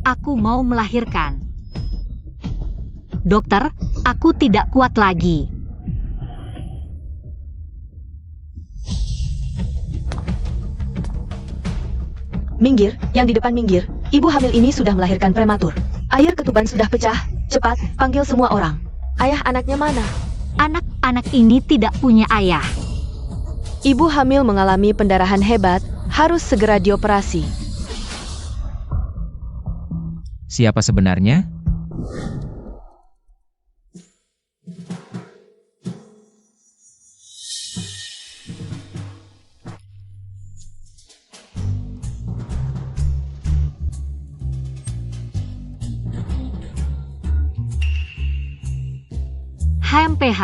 Aku mau melahirkan. Dokter, aku tidak kuat lagi. Minggir, yang di depan minggir. Ibu hamil ini sudah melahirkan prematur. Air ketuban sudah pecah. Cepat, panggil semua orang. Ayah anaknya mana? Anak-anak ini tidak punya ayah. Ibu hamil mengalami pendarahan hebat, harus segera dioperasi. Siapa sebenarnya? HMPH.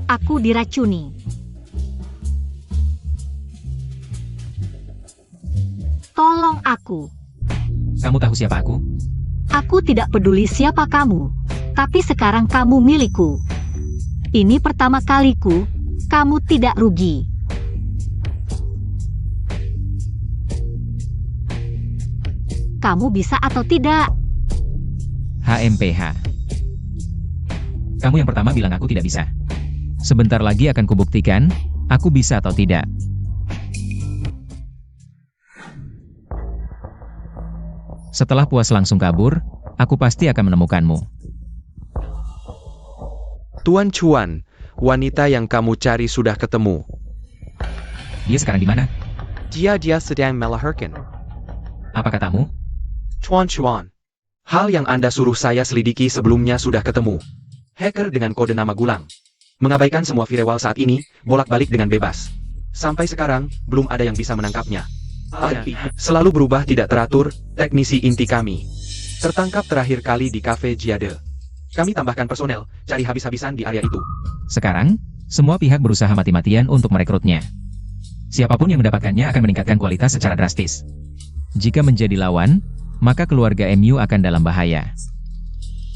Aku diracuni. Tolong aku. Kamu tahu siapa aku? Aku tidak peduli siapa kamu, tapi sekarang kamu milikku. Ini pertama kaliku, kamu tidak rugi. Kamu bisa atau tidak? HMPH. Kamu yang pertama bilang aku tidak bisa. Sebentar lagi akan kubuktikan, aku bisa atau tidak. Setelah puas langsung kabur, aku pasti akan menemukanmu. Tuan Chuan, wanita yang kamu cari sudah ketemu. Dia sekarang di mana? Dia sedang melahirkan. Apa katamu? Tuan Chuan, hal yang Anda suruh saya selidiki sebelumnya sudah ketemu. Hacker dengan kode nama Gulang. Mengabaikan semua firewall saat ini, bolak-balik dengan bebas. Sampai sekarang, belum ada yang bisa menangkapnya. Selalu berubah tidak teratur, teknisi inti kami. Tertangkap terakhir kali di Cafe Jade. Kami tambahkan personel, cari habis-habisan di area itu. Sekarang, semua pihak berusaha mati-matian untuk merekrutnya. Siapapun yang mendapatkannya akan meningkatkan kualitas secara drastis. Jika menjadi lawan, maka keluarga MU akan dalam bahaya.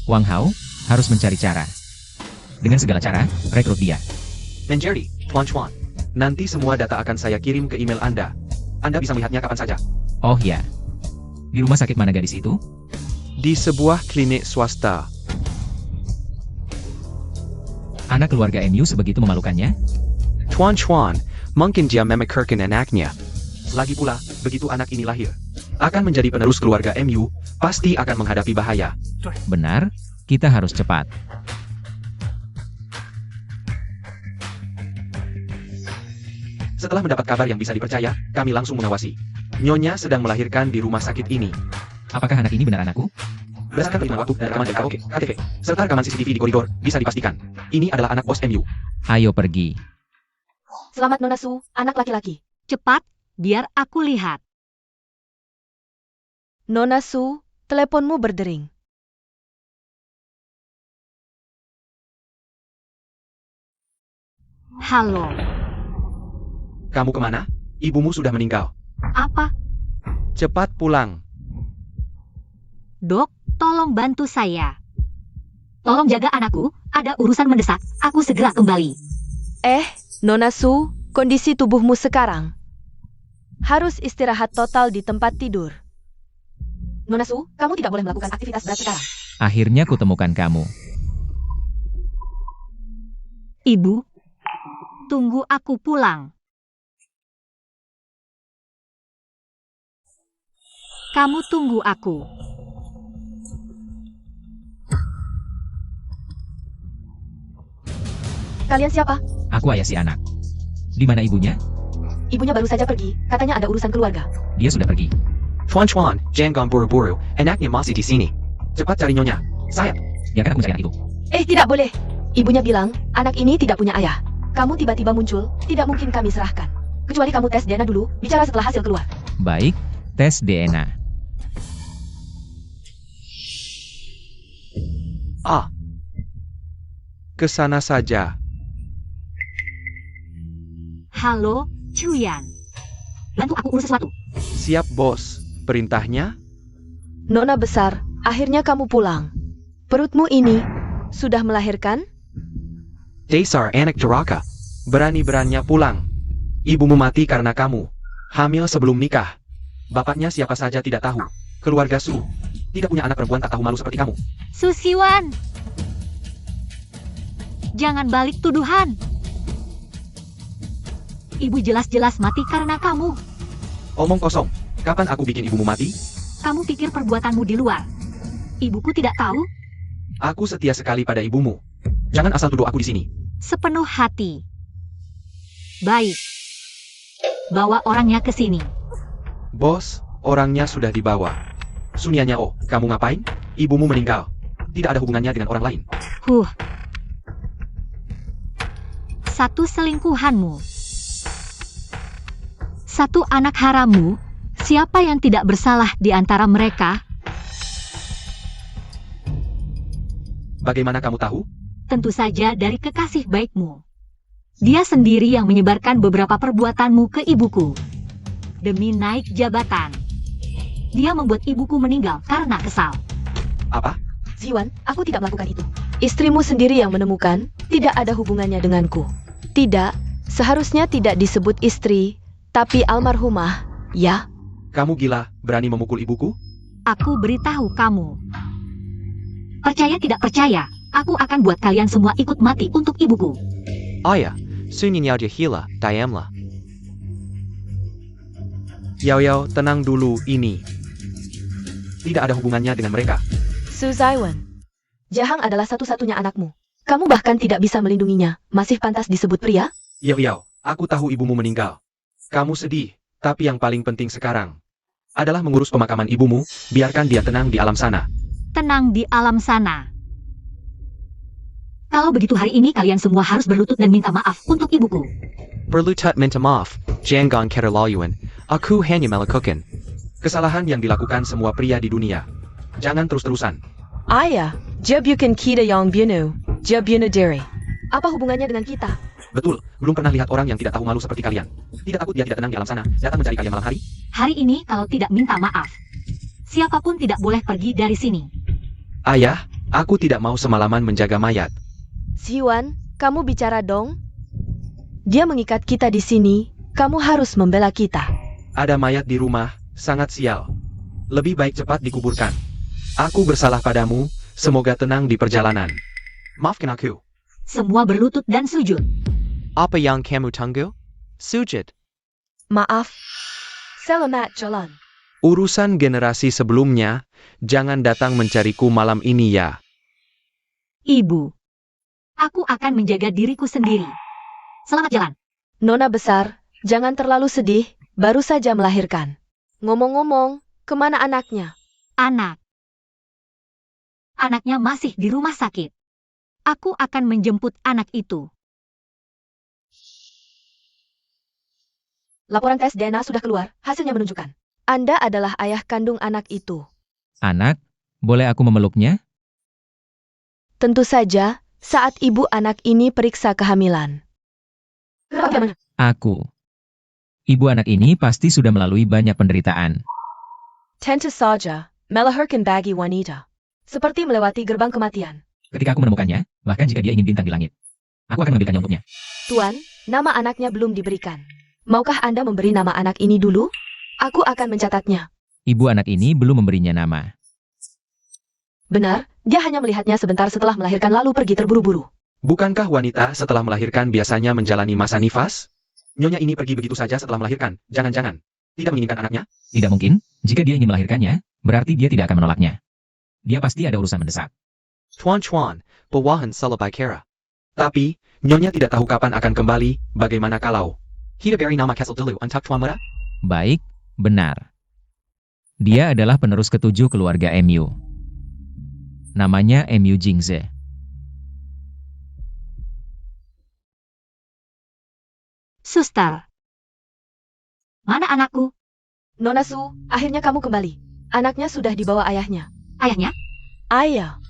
Wang Hao harus mencari cara. Dengan segala cara, rekrut dia. Menjadi, Tuan Chuan. Nanti semua data akan saya kirim ke email Anda. Anda bisa melihatnya kapan saja. Oh ya. Di rumah sakit mana gadis itu? Di sebuah klinik swasta. Anak keluarga MU sebegitu memalukannya? Tuan Chuan, mungkin dia memekirkan anaknya. Lagi pula, begitu anak ini lahir, akan menjadi penerus keluarga MU, pasti akan menghadapi bahaya. Benar, kita harus cepat. Setelah mendapat kabar yang bisa dipercaya, kami langsung mengawasi. Nyonya sedang melahirkan di rumah sakit ini. Apakah anak ini benar anakku? Berdasarkan perhitungan waktu dan rekaman dari karaoke, KTV, serta rekaman CCTV di koridor, bisa dipastikan. Ini adalah anak bos MU. Ayo pergi. Selamat Nona Su, anak laki-laki. Cepat, biar aku lihat. Nona Su, teleponmu berdering. Halo. Kamu kemana? Ibumu sudah meninggal. Apa? Cepat pulang. Dok, tolong bantu saya. Tolong jaga anakku, ada urusan mendesak. Aku segera kembali. Nona Su, kondisi tubuhmu sekarang. Harus istirahat total di tempat tidur. Nona Su, kamu tidak boleh melakukan aktivitas berat sekarang. Akhirnya kutemukan kamu. Ibu, tunggu aku pulang. Kamu tunggu aku. Kalian siapa? Aku ayah si anak. Di mana ibunya? Ibunya baru saja pergi, katanya ada urusan keluarga. Dia sudah pergi. Tuan Chuan, jangan buru-buru, anaknya masih di sini. Cepat cari Nyonya. Sayap. Biarkan aku mencari anak itu. Tidak boleh. Ibunya bilang, anak ini tidak punya ayah. Kamu tiba-tiba muncul, tidak mungkin kami serahkan. Kecuali kamu tes DNA dulu, bicara setelah hasil keluar. Baik, tes DNA. Kesana saja. Halo, Chuyan. Bantu aku urus sesuatu. Siap bos. Perintahnya? Nona besar, akhirnya kamu pulang. Perutmu ini, sudah melahirkan? Dasar anak durhaka. Berani-beraninya pulang. Ibumu mati karena kamu. Hamil sebelum nikah. Bapaknya siapa saja tidak tahu. Keluarga Su. Tidak punya anak perempuan tak tahu malu seperti kamu. Su Siwan. Jangan balik tuduhan. Ibu jelas-jelas mati karena kamu. Omong kosong. Kapan aku bikin ibumu mati? Kamu pikir perbuatanmu di luar. Ibuku tidak tahu? Aku setia sekali pada ibumu. Jangan asal tuduh aku di sini. Sepenuh hati. Baik. Bawa orangnya ke sini. Bos, orangnya sudah dibawa. Sunyanya, oh, kamu ngapain? Ibumu meninggal. Tidak ada hubungannya dengan orang lain. Satu selingkuhanmu. Satu anak harammu. Siapa yang tidak bersalah di antara mereka? Bagaimana kamu tahu? Tentu saja dari kekasih baikmu. Dia sendiri yang menyebarkan beberapa perbuatanmu ke ibuku. Demi naik jabatan. Dia membuat ibuku meninggal karena kesal. Apa? Siwan, aku tidak melakukan itu. Istrimu sendiri yang menemukan, tidak ada hubungannya denganku. Tidak, seharusnya tidak disebut istri, tapi almarhumah, ya? Kamu gila, berani memukul ibuku? Aku beritahu kamu. Percaya tidak percaya, aku akan buat kalian semua ikut mati untuk ibuku. Ayah, Sunyanya Jahila, Diamla. Yao, tenang dulu ini. Tidak ada hubungannya dengan mereka. Su Zaiwan. Jahang adalah satu-satunya anakmu. Kamu bahkan tidak bisa melindunginya. Masih pantas disebut pria? Yao, aku tahu ibumu meninggal. Kamu sedih, tapi yang paling penting sekarang adalah mengurus pemakaman ibumu, biarkan dia tenang di alam sana. Tenang di alam sana. Kalau begitu hari ini kalian semua harus berlutut dan minta maaf untuk ibuku. Berlutat minta maaf, Jangan Keterlayuan, aku hanya melakukan. Kesalahan yang dilakukan semua pria di dunia. Jangan terus-terusan. Ayah, dia bukan kita yang bunuh diri. Apa hubungannya dengan kita? Betul, belum pernah lihat orang yang tidak tahu malu seperti kalian. Tidak takut dia tidak tenang di alam sana, datang mencari kalian malam hari? Hari ini kalau tidak minta maaf, siapapun tidak boleh pergi dari sini. Ayah, aku tidak mau semalaman menjaga mayat. Siwan, kamu bicara dong. Dia mengikat kita di sini, kamu harus membela kita. Ada mayat di rumah, sangat sial. Lebih baik cepat dikuburkan. Aku bersalah padamu, semoga tenang di perjalanan. Maafkan aku. Semua berlutut dan sujud. Apa yang kamu tunggu? Sujud. Maaf. Selamat jalan. Urusan generasi sebelumnya, jangan datang mencariku malam ini ya. Ibu, aku akan menjaga diriku sendiri. Selamat jalan. Nona besar, jangan terlalu sedih, baru saja melahirkan. Ngomong-ngomong, kemana anaknya? Anaknya masih di rumah sakit. Aku akan menjemput anak itu. Laporan tes DNA sudah keluar, hasilnya menunjukkan. Anda adalah ayah kandung anak itu. Anak, boleh aku memeluknya? Tentu saja, saat ibu anak ini periksa kehamilan. Bagaimana? Aku. Ibu anak ini pasti sudah melalui banyak penderitaan. Tentu saja, melahirkan bagi wanita. Seperti melewati gerbang kematian. Ketika aku menemukannya, bahkan jika dia ingin bintang di langit, aku akan mengambilkannya untuknya. Tuan, nama anaknya belum diberikan. Maukah Anda memberi nama anak ini dulu? Aku akan mencatatnya. Ibu anak ini belum memberinya nama. Benar, dia hanya melihatnya sebentar setelah melahirkan lalu pergi terburu-buru. Bukankah wanita setelah melahirkan biasanya menjalani masa nifas? Nyonya ini pergi begitu saja setelah melahirkan, jangan-jangan tidak menginginkan anaknya? Tidak mungkin, jika dia ingin melahirkannya, berarti dia tidak akan menolaknya. Dia pasti ada urusan mendesak. Tuan, bawahan salabai kera. Tapi, Nyonya tidak tahu kapan akan kembali, bagaimana kalau Hida beri nama Castle dulu untuk Tuan Muda? Baik, benar. Dia adalah penerus ketujuh keluarga MU. Namanya MU Jingze. Suster. Mana anakku? Nona Su, akhirnya kamu kembali. Anaknya sudah dibawa ayahnya. Ayahnya? Ayah.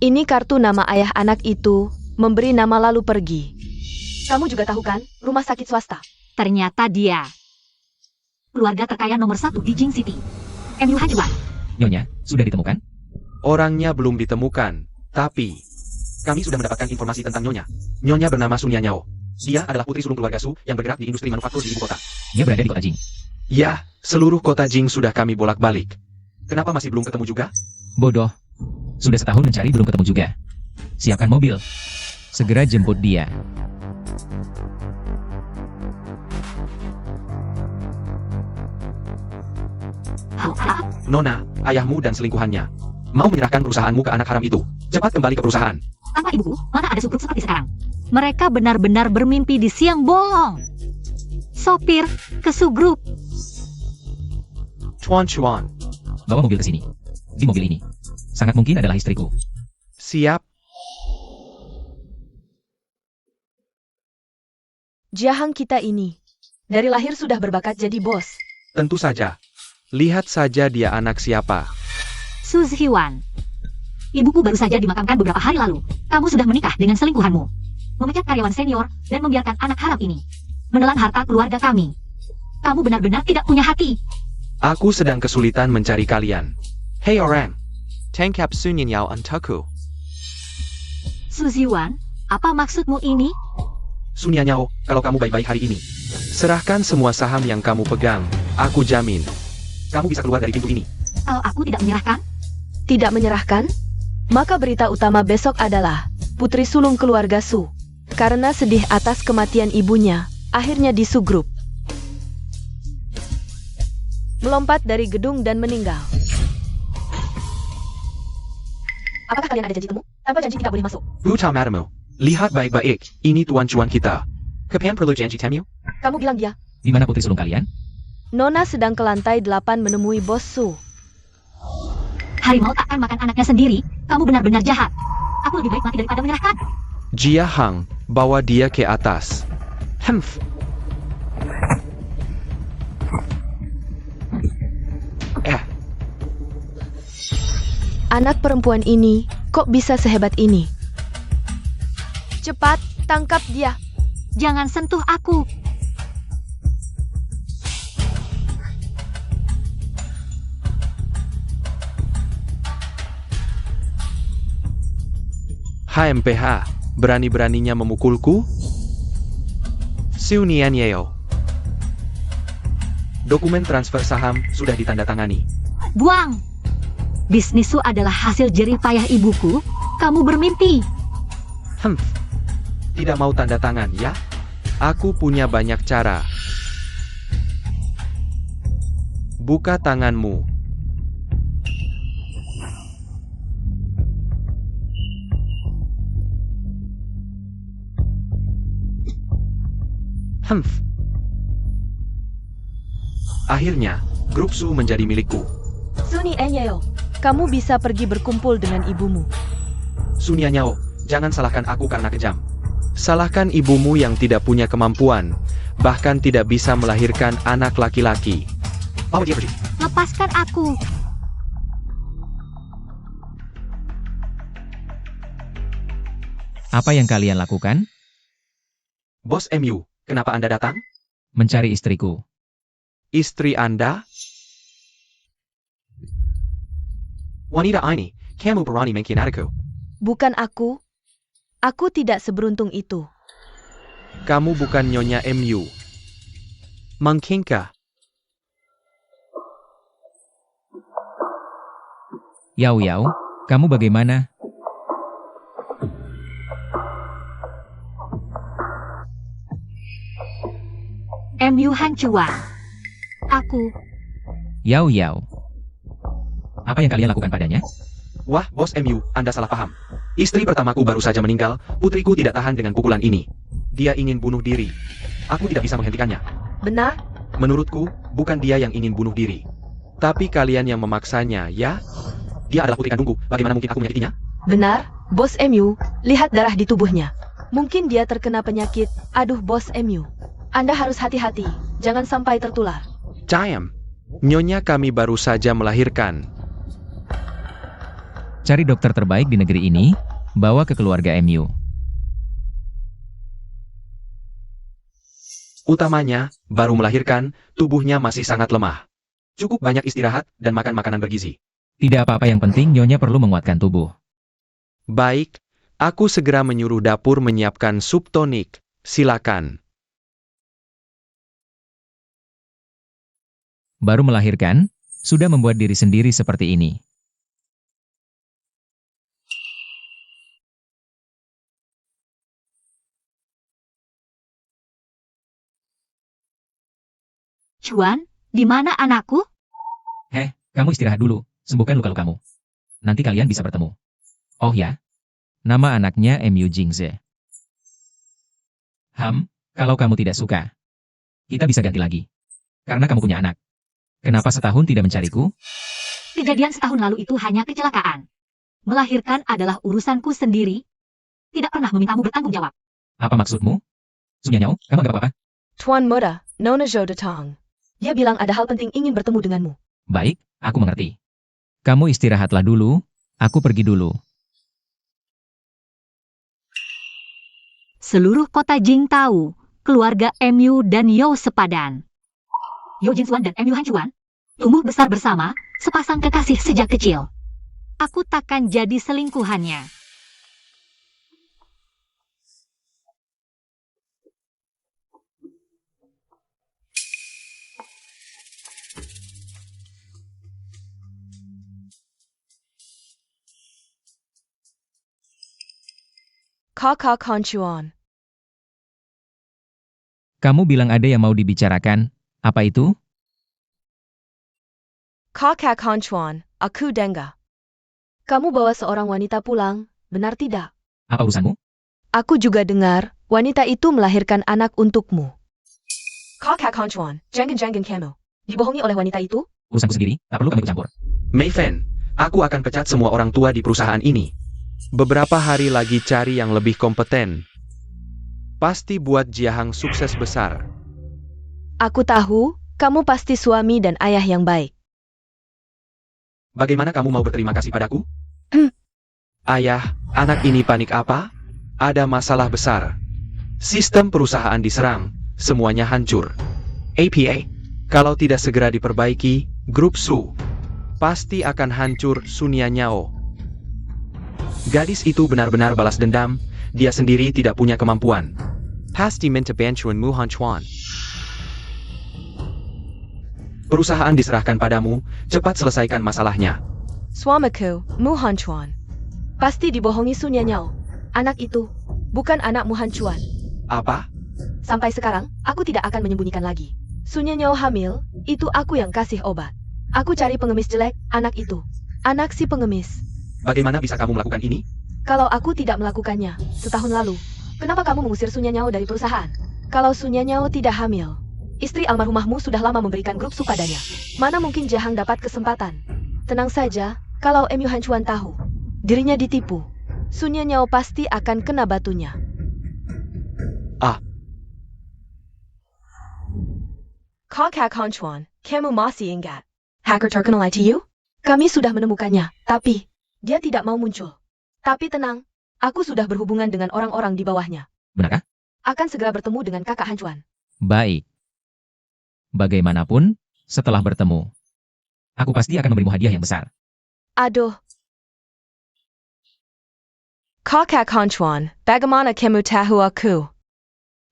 Ini kartu nama ayah anak itu, memberi nama lalu pergi. Kamu juga tahu kan, rumah sakit swasta. Ternyata dia. Keluarga terkaya nomor 1 di Jing City. MU Hajuan. Nyonya, sudah ditemukan? Orangnya belum ditemukan, tapi kami sudah mendapatkan informasi tentang Nyonya. Nyonya bernama Sunyanyao. Dia adalah putri sulung keluarga Su yang bergerak di industri manufaktur di ibu kota. Dia berada di kota Jing. Ya, seluruh kota Jing sudah kami bolak-balik. Kenapa masih belum ketemu juga? Bodoh. Sudah setahun mencari belum ketemu juga. Siapkan mobil. Segera jemput dia. Nona, ayahmu dan selingkuhannya mau menyerahkan perusahaanmu ke anak haram itu. Cepat kembali ke perusahaan. Tanpa ibuku, mana ada subgrup seperti sekarang? Mereka benar-benar bermimpi di siang bolong. Sopir, ke subgrup. Chuan. Bawa mobil ke sini. Di mobil ini. Sangat mungkin adalah istriku. Siap. Jiahang kita ini. Dari lahir sudah berbakat jadi bos. Tentu saja. Lihat saja dia anak siapa. Su Zhiwan. Ibuku baru saja dimakamkan beberapa hari lalu. Kamu sudah menikah dengan selingkuhanmu. Memecat karyawan senior dan membiarkan anak haram ini menelan harta keluarga kami. Kamu benar-benar tidak punya hati. Aku sedang kesulitan mencari kalian. Hei orang, Tangkap Sunyin Yao untukku. Su Zhiwan, apa maksudmu ini? Sunya Nyao, kalau kamu baik-baik hari ini, Serahkan semua saham yang kamu pegang. Aku jamin. kamu bisa keluar dari pintu ini. Kalau aku tidak menyerahkan, Tidak menyerahkan? Maka berita utama besok adalah putri sulung keluarga Su. Karena sedih atas kematian ibunya, akhirnya di Su Group. Melompat dari gedung dan meninggal. Apakah kalian ada janji temu? Tanpa janji tidak boleh masuk. Buta matamu, lihat baik-baik, ini tuan-cuan kita. Kapan perlu janji temu? Kamu bilang dia. Di mana putri sulung kalian? Nona sedang ke lantai 8 menemui bos Su. harimau tak akan makan anaknya sendiri. Kamu benar-benar jahat. Aku lebih baik mati daripada menyerahkan. Jia Hang, bawa dia ke atas. Humph. Anak perempuan ini kok bisa sehebat ini? Cepat, tangkap dia. Jangan sentuh aku. HMPH, berani-beraninya memukulku? Su Nian Yeo. Dokumen transfer saham sudah ditandatangani. Buang. Bisnisku adalah hasil jerih payah ibuku. Kamu bermimpi. Humph. Tidak mau tanda tangan, ya? Aku punya banyak cara. Buka tanganmu. Humph. Akhirnya, grup Su menjadi milikku. Suni Enyeo, kamu bisa pergi berkumpul dengan ibumu. Sunia Nyao, jangan salahkan aku karena kejam. Salahkan ibumu yang tidak punya kemampuan, bahkan tidak bisa melahirkan anak laki-laki. Bawa dia pergi. Lepaskan aku. Apa yang kalian lakukan? Bos MU, kenapa Anda datang? Mencari istriku. Istri Anda? Wanita ini, kamu berani mengkhianatiku. Bukan aku. Aku tidak seberuntung itu. Kamu bukan Nyonya MU. Mengkingka. Yao Yao, kamu bagaimana? MU Hancuan. Aku. Yao Yao. Apa yang kalian lakukan padanya? Wah, Bos MU, Anda salah paham. Istri pertamaku baru saja meninggal, putriku tidak tahan dengan pukulan ini. Dia ingin bunuh diri. Aku tidak bisa menghentikannya. Benar? Menurutku, bukan dia yang ingin bunuh diri. Tapi kalian yang memaksanya, ya? Dia adalah putri kandungku, bagaimana mungkin aku menyakitinya? Benar, Bos MU. Lihat darah di tubuhnya. Mungkin dia terkena penyakit. Aduh, Bos MU. Anda harus hati-hati. Jangan sampai tertular. Cayam. Nyonya kami baru saja melahirkan. Cari dokter terbaik di negeri ini, bawa ke keluarga MU. Utamanya, baru melahirkan, tubuhnya masih sangat lemah. Cukup banyak istirahat dan makan makanan bergizi. Tidak apa-apa, yang penting Nyonya perlu menguatkan tubuh. Baik, aku segera menyuruh dapur menyiapkan sup tonik. Silakan. Baru melahirkan, sudah membuat diri sendiri seperti ini. Chuan, di mana anakku? Kamu istirahat dulu, sembuhkan luka-lukamu. Nanti kalian bisa bertemu. Oh ya, nama anaknya Mu Jingze. Kalau kamu tidak suka, kita bisa ganti lagi. Karena kamu punya anak. Kenapa setahun tidak mencariku? Kejadian setahun lalu itu hanya kecelakaan. Melahirkan adalah urusanku sendiri. Tidak pernah memintamu bertanggung jawab. Apa maksudmu? Sunyanyao, kamu gak apa-apa? Tuan Muda, Nona Zhou datang. Dia bilang ada hal penting ingin bertemu denganmu. Baik, aku mengerti. Kamu istirahatlah dulu, aku pergi dulu. Seluruh kota Jing tahu, keluarga Mu dan Yo sepadan. Yo Jingxuan dan Mu Hanchuan tumbuh besar bersama, sepasang kekasih sejak kecil. Aku takkan jadi selingkuhannya. Kakak Hanchuan. Kamu bilang ada yang mau dibicarakan, apa itu? Kakak Hanchuan, aku dengar. Kamu bawa seorang wanita pulang, benar tidak? Apa urusanmu? Aku juga dengar, wanita itu melahirkan anak untukmu. Kakak Hanchuan, jangan kamu. Dibohongi oleh wanita itu? Urusanku sendiri, tak perlu kamu ikut campur. Mei Fen, aku akan pecat semua orang tua di perusahaan ini. Beberapa hari lagi cari yang lebih kompeten. Pasti buat Jiahang sukses besar. Aku tahu, kamu pasti suami dan ayah yang baik. Bagaimana kamu mau berterima kasih padaku? Ayah, anak ini panik apa? Ada masalah besar. Sistem perusahaan diserang, semuanya hancur. APA, kalau tidak segera diperbaiki, grup Su pasti akan hancur. Sunyanyao. Gadis itu benar-benar balas dendam, dia sendiri tidak punya kemampuan. Pasti minta bantuan Mu Hanchuan. Perusahaan diserahkan padamu, cepat selesaikan masalahnya. Suamiku, Mu Hanchuan. Pasti dibohongi Sunyanyao. Anak itu, bukan anak Mu Hanchuan. Apa? Sampai sekarang, aku tidak akan menyembunyikan lagi. Sunyanyao hamil, itu aku yang kasih obat. Aku cari pengemis jelek, anak itu. Anak si pengemis. Bagaimana bisa kamu melakukan ini? Kalau aku tidak melakukannya, setahun lalu, kenapa kamu mengusir Sunyanyao dari perusahaan? Kalau Sunyanyao tidak hamil, istri almarhumahmu sudah lama memberikan grup Su padanya. Mana mungkin Jiahang dapat kesempatan? Tenang saja, kalau Mu Hanchuan tahu, dirinya ditipu, Sunyanyao pasti akan kena batunya. Kakak Hanchuan, kamu masih ingat? Hacker terkenal ITU? Kami sudah menemukannya, tapi dia tidak mau muncul. Tapi tenang, aku sudah berhubungan dengan orang-orang di bawahnya. Benarkah? Akan segera bertemu dengan kakak Hanchuan. Baik. Bagaimanapun, setelah bertemu, aku pasti akan memberimu hadiah yang besar. Aduh. Kakak Hanchuan, bagaimana kamu tahu aku?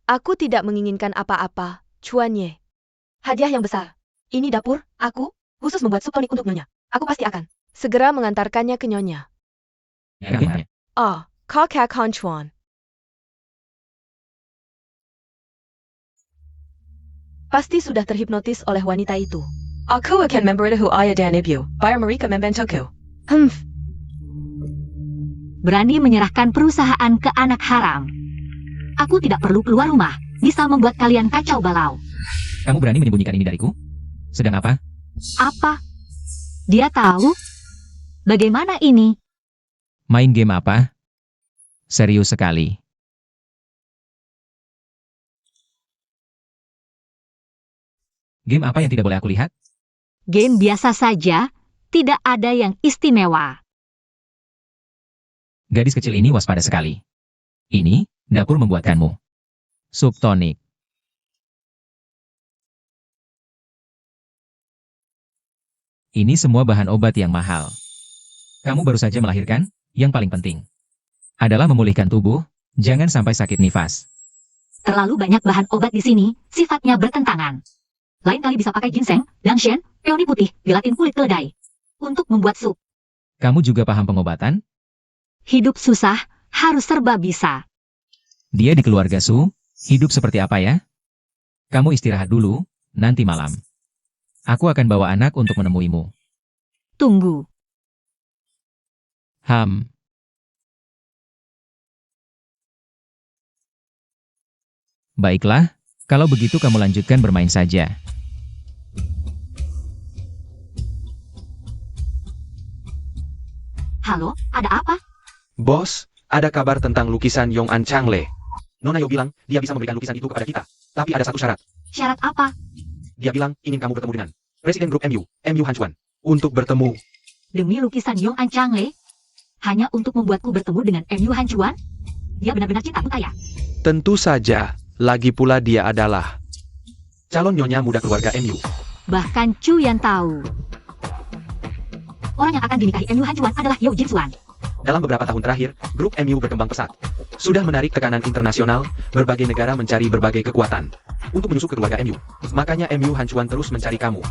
Aku tidak menginginkan apa-apa, Chuan Ye. Hadiah yang besar. Ini dapur, aku, khusus membuat sup tonik untuk Nyonya. Aku pasti akan segera mengantarkannya ke Nyonya. Ya, Ah, Kakak Hanchuan. Pasti sudah terhipnotis oleh wanita itu. Aku akan memberitahu ayah dan ibu, biar mereka membantuku. Berani menyerahkan perusahaan ke anak haram. Aku tidak perlu keluar rumah, bisa membuat kalian kacau balau. Kamu berani menyembunyikan ini dariku? Sedang apa? Apa? Dia tahu? Bagaimana ini? Main game apa? Serius sekali. Game apa yang tidak boleh aku lihat? Game biasa saja, tidak ada yang istimewa. Gadis kecil ini waspada sekali. Ini, dapur membuatkanmu. Sup tonik. Ini semua bahan obat yang mahal. Kamu baru saja melahirkan, yang paling penting adalah memulihkan tubuh, jangan sampai sakit nifas. Terlalu banyak bahan obat di sini, sifatnya bertentangan. Lain kali bisa pakai ginseng, dangshen, peony putih, gelatin kulit keledai. Untuk membuat sup. Kamu juga paham pengobatan? Hidup susah, harus serba bisa. Dia di keluarga Su, hidup seperti apa ya? Kamu istirahat dulu, nanti malam. Aku akan bawa anak untuk menemuimu. Tunggu. Baiklah, kalau begitu kamu lanjutkan bermain saja. Halo, ada apa? Bos, ada kabar tentang lukisan Yong An Changle. Nona Yo bilang, dia bisa memberikan lukisan itu kepada kita. Tapi ada satu syarat. Syarat apa? Dia bilang, ingin kamu bertemu dengan Presiden Grup MU Han Chuan. Untuk bertemu. Demi lukisan Yong An Changle? Hanya untuk membuatku bertemu dengan MU Han Chuan? Dia benar-benar cinta kaya. Tentu saja, lagi pula dia adalah calon nyonya muda keluarga MU. Bahkan Chu Yan tahu. Orang yang akan dinikahi MU Han Chuan adalah Yeo Jin Suan. Dalam beberapa tahun terakhir, grup MU berkembang pesat. Sudah menarik tekanan internasional, berbagai negara mencari berbagai kekuatan untuk menyusup ke keluarga MU. Makanya MU Han Chuan terus mencari kamu.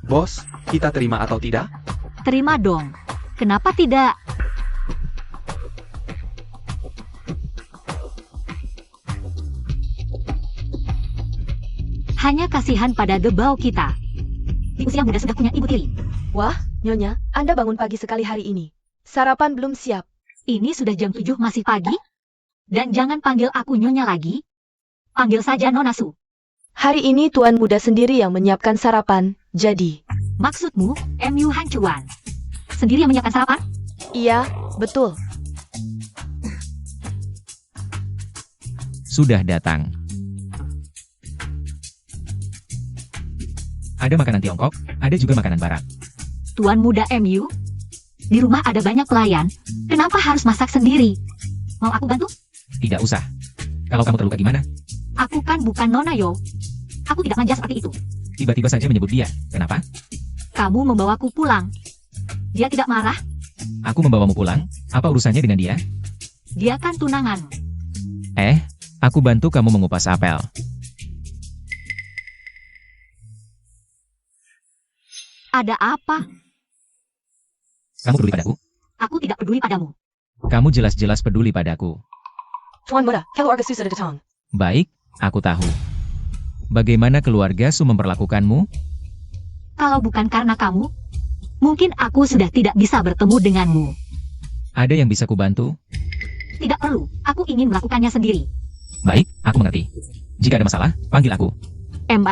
Bos, kita terima atau tidak? Terima dong. Kenapa tidak? Hanya kasihan pada gebau kita. Di usia muda sudah punya ibu tiri. Wah, Nyonya, Anda bangun pagi sekali hari ini. Sarapan belum siap. Ini sudah jam 7 masih pagi? Dan jangan panggil aku Nyonya lagi. Panggil saja Nona Su. Hari ini Tuan Muda sendiri yang menyiapkan sarapan, jadi... Maksudmu, MU Han Chuan sendiri yang menyiapkan sarapan? Iya, betul. Sudah datang. Ada makanan Tiongkok, ada juga makanan Barat. Tuan Muda MU? Di rumah ada banyak pelayan, kenapa harus masak sendiri? Mau aku bantu? Tidak usah. Kalau kamu terluka gimana? Aku kan bukan Nona Yo. Aku tidak manja seperti itu. Tiba-tiba saja menyebut dia. Kenapa? Kamu membawaku pulang. Dia tidak marah? Aku membawamu pulang? Apa urusannya dengan dia? Dia kan tunangan. Aku bantu kamu mengupas apel. Ada apa? Kamu peduli padaku? Aku tidak peduli padamu. Kamu jelas-jelas peduli padaku. Tuan Muda, keluarga Su sudah datang. Baik, aku tahu. Bagaimana keluarga Su memperlakukanmu? Kalau bukan karena kamu, mungkin aku sudah tidak bisa bertemu denganmu. Ada yang bisa kubantu? Tidak perlu, aku ingin melakukannya sendiri. Baik, aku mengerti. Jika ada masalah, panggil aku. Em.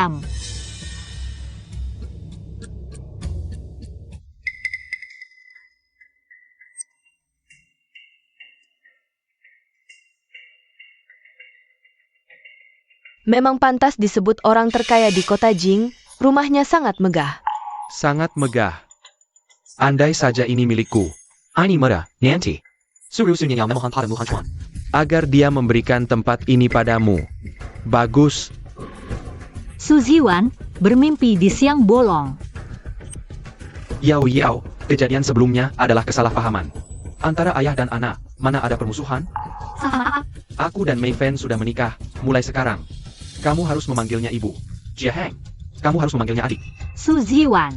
Memang pantas disebut orang terkaya di kota Jing, rumahnya sangat megah. Sangat megah. Andai saja ini milikku. Ini murah, nanti. Agar dia memberikan tempat ini padamu. Bagus. Su Ziwan bermimpi di siang bolong. Yao, kejadian sebelumnya adalah kesalahpahaman. Antara ayah dan anak, mana ada permusuhan? Sama apa? Aku dan Mei Fen sudah menikah, mulai sekarang. Kamu harus memanggilnya ibu. Jia Heng, kamu harus memanggilnya adik. Su Ziwan.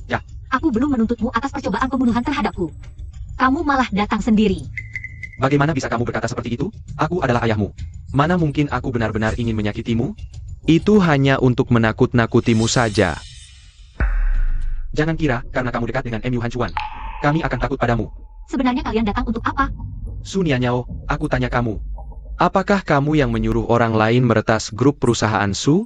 Ya. Aku belum menuntutmu atas percobaan pembunuhan terhadapku. Kamu malah datang sendiri. Bagaimana bisa kamu berkata seperti itu? Aku adalah ayahmu. Mana mungkin aku benar-benar ingin menyakitimu? Itu hanya untuk menakut-nakutimu saja. Jangan kira karena kamu dekat dengan MU Han Chuan, kami akan takut padamu. Sebenarnya kalian datang untuk apa? Su Nianyao, aku tanya kamu. Apakah kamu yang menyuruh orang lain meretas grup perusahaan Su?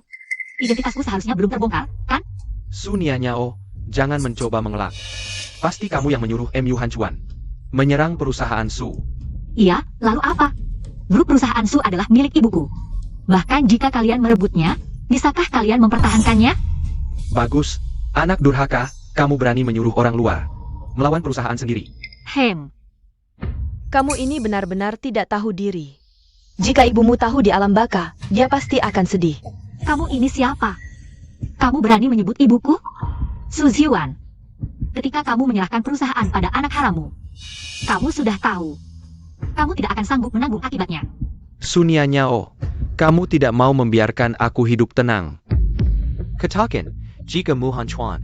Identitasku seharusnya belum terbongkar, kan? Su Nianyao, jangan mencoba mengelak. Pasti kamu yang menyuruh MU Han Chuan menyerang perusahaan Su. Iya, lalu apa? Grup perusahaan Su adalah milik ibuku. Bahkan jika kalian merebutnya, bisakah kalian mempertahankannya? Bagus, anak durhaka, kamu berani menyuruh orang luar melawan perusahaan sendiri. Kamu ini benar-benar tidak tahu diri. Jika ibumu tahu di alam baka, dia pasti akan sedih. Kamu ini siapa? Kamu berani menyebut ibuku? Su Ziwan. Ketika kamu menyerahkan perusahaan pada anak harammu, kamu sudah tahu. Kamu tidak akan sanggup menanggung akibatnya. Su Nianyao, Kamu tidak mau membiarkan aku hidup tenang. Katakan, jika Mu Hanchuan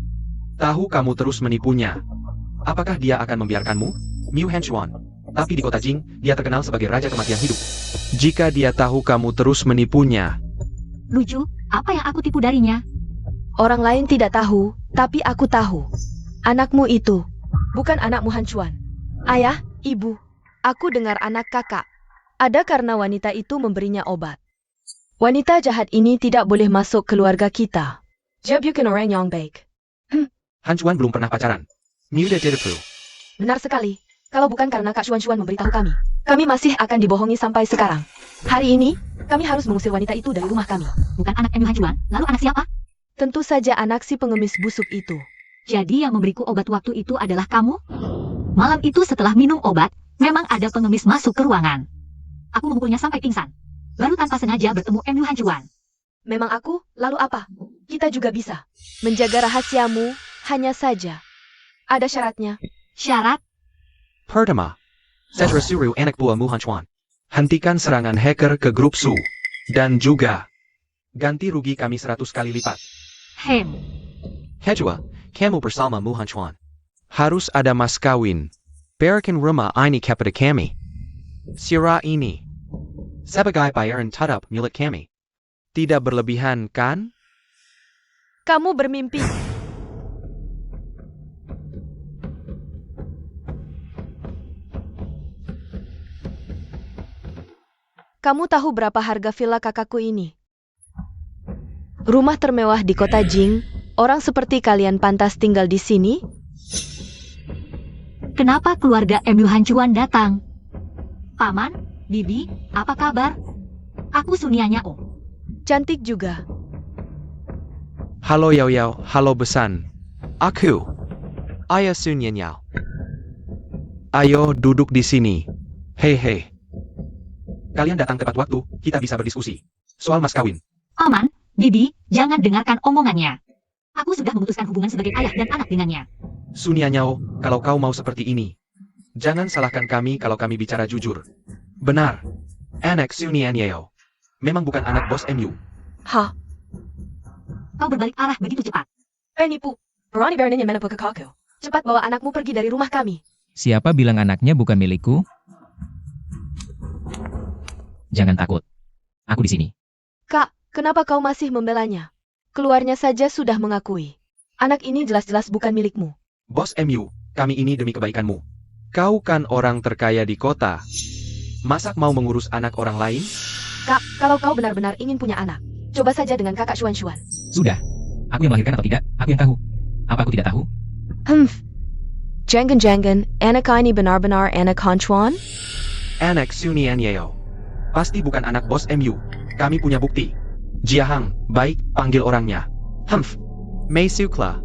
tahu kamu terus menipunya, apakah dia akan membiarkanmu? Mu Hanchuan. Tapi di kota Jing, dia terkenal sebagai Raja Kematian Hidup. Jika dia tahu kamu terus menipunya, Lucu, apa yang aku tipu darinya? Orang lain tidak tahu, tapi aku tahu. Anakmu itu bukan anak Mu Hanchuan. Ayah, ibu, aku dengar anak kakak. Ada karena wanita itu memberinya obat. Wanita jahat ini tidak boleh masuk keluarga kita. Dia bukan orang yang baik. Hanchuan belum pernah pacaran. Miu de Jedefu. Benar sekali. Kalau bukan karena Kak Xuan memberitahu kami masih akan dibohongi sampai sekarang. Hari ini, kami harus mengusir wanita itu dari rumah kami. Bukan anak MU Hancuan, lalu anak siapa? Tentu saja anak si pengemis busuk itu. Jadi yang memberiku obat waktu itu adalah kamu? Malam itu setelah minum obat, memang ada pengemis masuk ke ruangan. Aku memukulnya sampai pingsan. Baru tanpa sengaja bertemu MU Hancuan. Memang aku, lalu apa? Kita juga bisa menjaga rahasiamu, hanya saja ada syaratnya. Syarat? Pertama, Setra suruh anak buah Mu Hanchuan hentikan serangan hacker ke grup Su. Dan juga, ganti rugi kami 100 kali lipat. Kedua, kamu bersama Mu Hanchuan harus ada mas kawin. Berikan rumah ini kepada kami. Sirah ini sebagai bayaran tetap milik kami. Tidak berlebihan, kan? Kamu bermimpi. Kamu tahu berapa harga villa kakakku ini? Rumah termewah di kota Jing. Orang seperti kalian pantas tinggal di sini? Kenapa keluarga MU Hancuan datang? Paman, Bibi, apa kabar? Aku Sunia Nyao. Cantik juga. Halo Yao Yao, halo Besan. Aku Ayah Sun Yenyao. Ayo duduk di sini. Hei. Kalian datang tepat waktu, kita bisa berdiskusi soal mas kawin. Paman, Bibi, jangan dengarkan omongannya. Aku sudah memutuskan hubungan sebagai ayah dan anak dengannya. Sunia Nyao, kalau kau mau seperti ini, jangan salahkan kami kalau kami bicara jujur. Benar, anak Sunia Nyao memang bukan anak bos MU. Hah? Kau berbalik arah begitu cepat. Penipu. Berani beraninya menepuk kakakku. Cepat bawa anakmu pergi dari rumah kami. Siapa bilang anaknya bukan milikku? Jangan takut. Aku di sini. Kak, kenapa kau masih membelanya? Keluarnya saja sudah mengakui. Anak ini jelas-jelas bukan milikmu. Bos MU, kami ini demi kebaikanmu. Kau kan orang terkaya di kota. Masa mau mengurus anak orang lain? Kak, kalau kau benar-benar ingin punya anak, coba saja dengan kakak Xuan. Sudah. Aku yang melahirkan atau tidak, aku yang tahu. Apa aku tidak tahu? Jangan-jangan, anak ini benar-benar anak Hanchuan? Anak Sunian Yeo. Pasti bukan anak bos MU. Kami punya bukti. Jiahang, baik, panggil orangnya. Mei Sukla.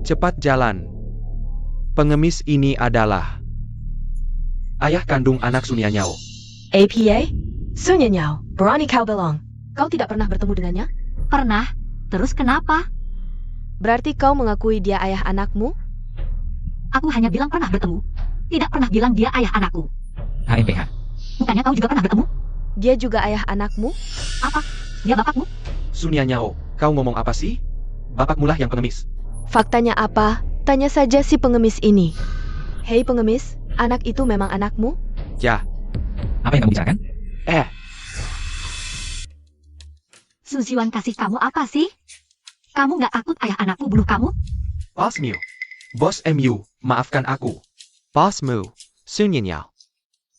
Cepat jalan. Pengemis ini adalah ayah kandung anak Sunia Nyao. APA? Sunya Nyao, berani kau bilang. Kau tidak pernah bertemu dengannya? Pernah. Terus kenapa? Berarti kau mengakui dia ayah anakmu? Aku hanya bilang pernah bertemu. Tidak pernah bilang dia ayah anakku. HMPH. Bukannya kau juga pernah bertemu? Dia juga ayah anakmu? Apa? Dia bapakmu? Sunia Nyao, kau ngomong apa sih? Bapakmu lah yang pengemis. Faktanya apa? Tanya saja si pengemis ini. Hei pengemis, anak itu memang anakmu? Ya. Apa yang kamu bicarakan? Susiwan kasih kamu apa sih? Kamu nggak takut ayah anakku bunuh kamu? Bos Mu. Bos MU, maafkan aku. Bos Mu, Sunia Nyao.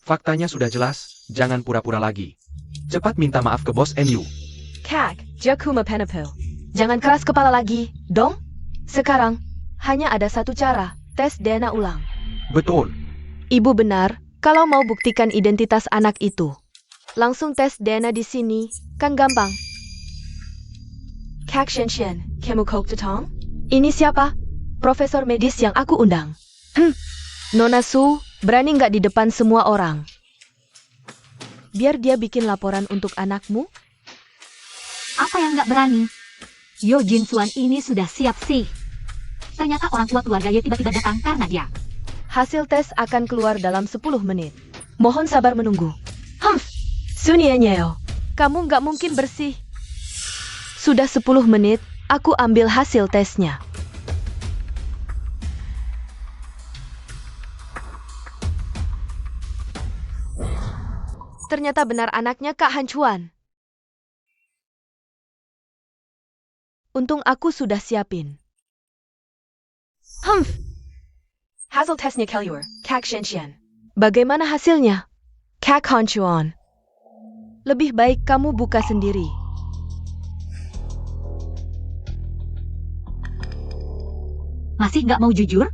Faktanya sudah jelas, jangan pura-pura lagi. Cepat minta maaf ke bos MU. Kak, Jakuma Penapo. Jangan keras kepala lagi, dong. Sekarang, hanya ada satu cara, tes DNA ulang. Betul. Ibu benar, kalau mau buktikan identitas anak itu. Langsung tes DNA di sini, kan gampang. Kak Shen, kamu Kok Tetong? Ini siapa? Profesor medis yang aku undang. Nona Su, berani nggak di depan semua orang? Biar dia bikin laporan untuk anakmu? Apa yang nggak berani? Yo Jin Suan ini sudah siap sih. Ternyata orang tua keluarga Ye tiba-tiba datang karena dia. Hasil tes akan keluar dalam 10 menit. Mohon sabar menunggu. Sunyanyao, kamu nggak mungkin bersih. Sudah 10 menit, aku ambil hasil tesnya. Ternyata benar anaknya Kak Han Chuan. Untung aku sudah siapin. Humph. Hasil tesnya keluar, Kak Shenshen. Bagaimana hasilnya? Kak Han Chuan. Lebih baik kamu buka sendiri. Masih nggak mau jujur?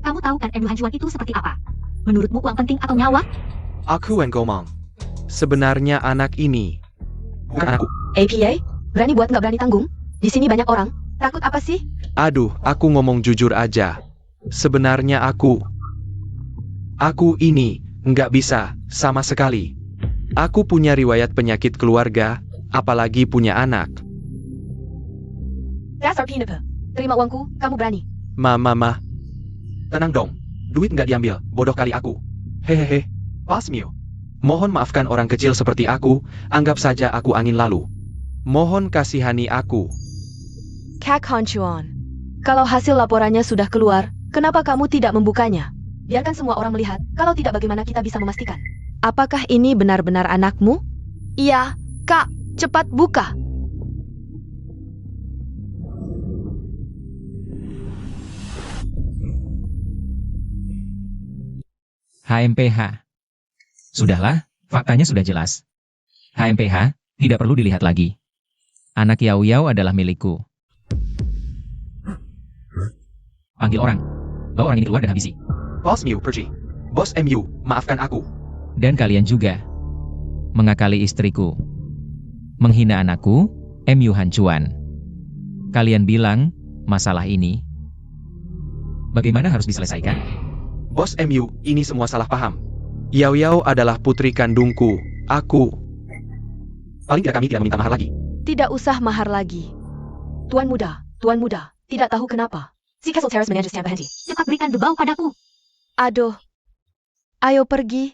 Kamu tahu kan MU Han Chuan itu seperti apa? Menurutmu uang penting atau nyawa? Aku Gomang. Sebenarnya anak ini bukan anakku. APA? Berani buat nggak berani tanggung? Di sini banyak orang. Takut apa sih? Aduh, aku ngomong jujur aja. Sebenarnya aku ini nggak bisa sama sekali. Aku punya riwayat penyakit keluarga, apalagi punya anak. Dasar Pinapa. Terima uangku, kamu berani. Mama. Tenang dong. Duit nggak diambil, bodoh kali aku. Hehehe. Pas Mio. Mohon maafkan orang kecil seperti aku, anggap saja aku angin lalu. Mohon kasihani aku. Kak Han Chuan. Kalau hasil laporannya sudah keluar, kenapa kamu tidak membukanya? Biarkan semua orang melihat, kalau tidak bagaimana kita bisa memastikan. Apakah ini benar-benar anakmu? Iya, Kak, cepat buka. HMPH. Sudahlah, faktanya sudah jelas. HMPH, tidak perlu dilihat lagi. Anak Yao Yao adalah milikku. Panggil orang. Bawa orang ini keluar dan habisi. Bos Mio pergi. Bos MU, maafkan aku. Dan kalian juga. Mengakali istriku. Menghina anakku, MU Han Chuan. Kalian bilang, masalah ini bagaimana harus diselesaikan? Bos MU, ini semua salah paham. Yao Yao adalah putri kandungku. Aku. Paling tidak kami tidak meminta mahar lagi. Tidak usah mahar lagi. Tuan muda, tidak tahu kenapa. Si Castle Terrace Manager Stamp Henti. Cepat berikan gebau padaku. Aduh. Ayo pergi.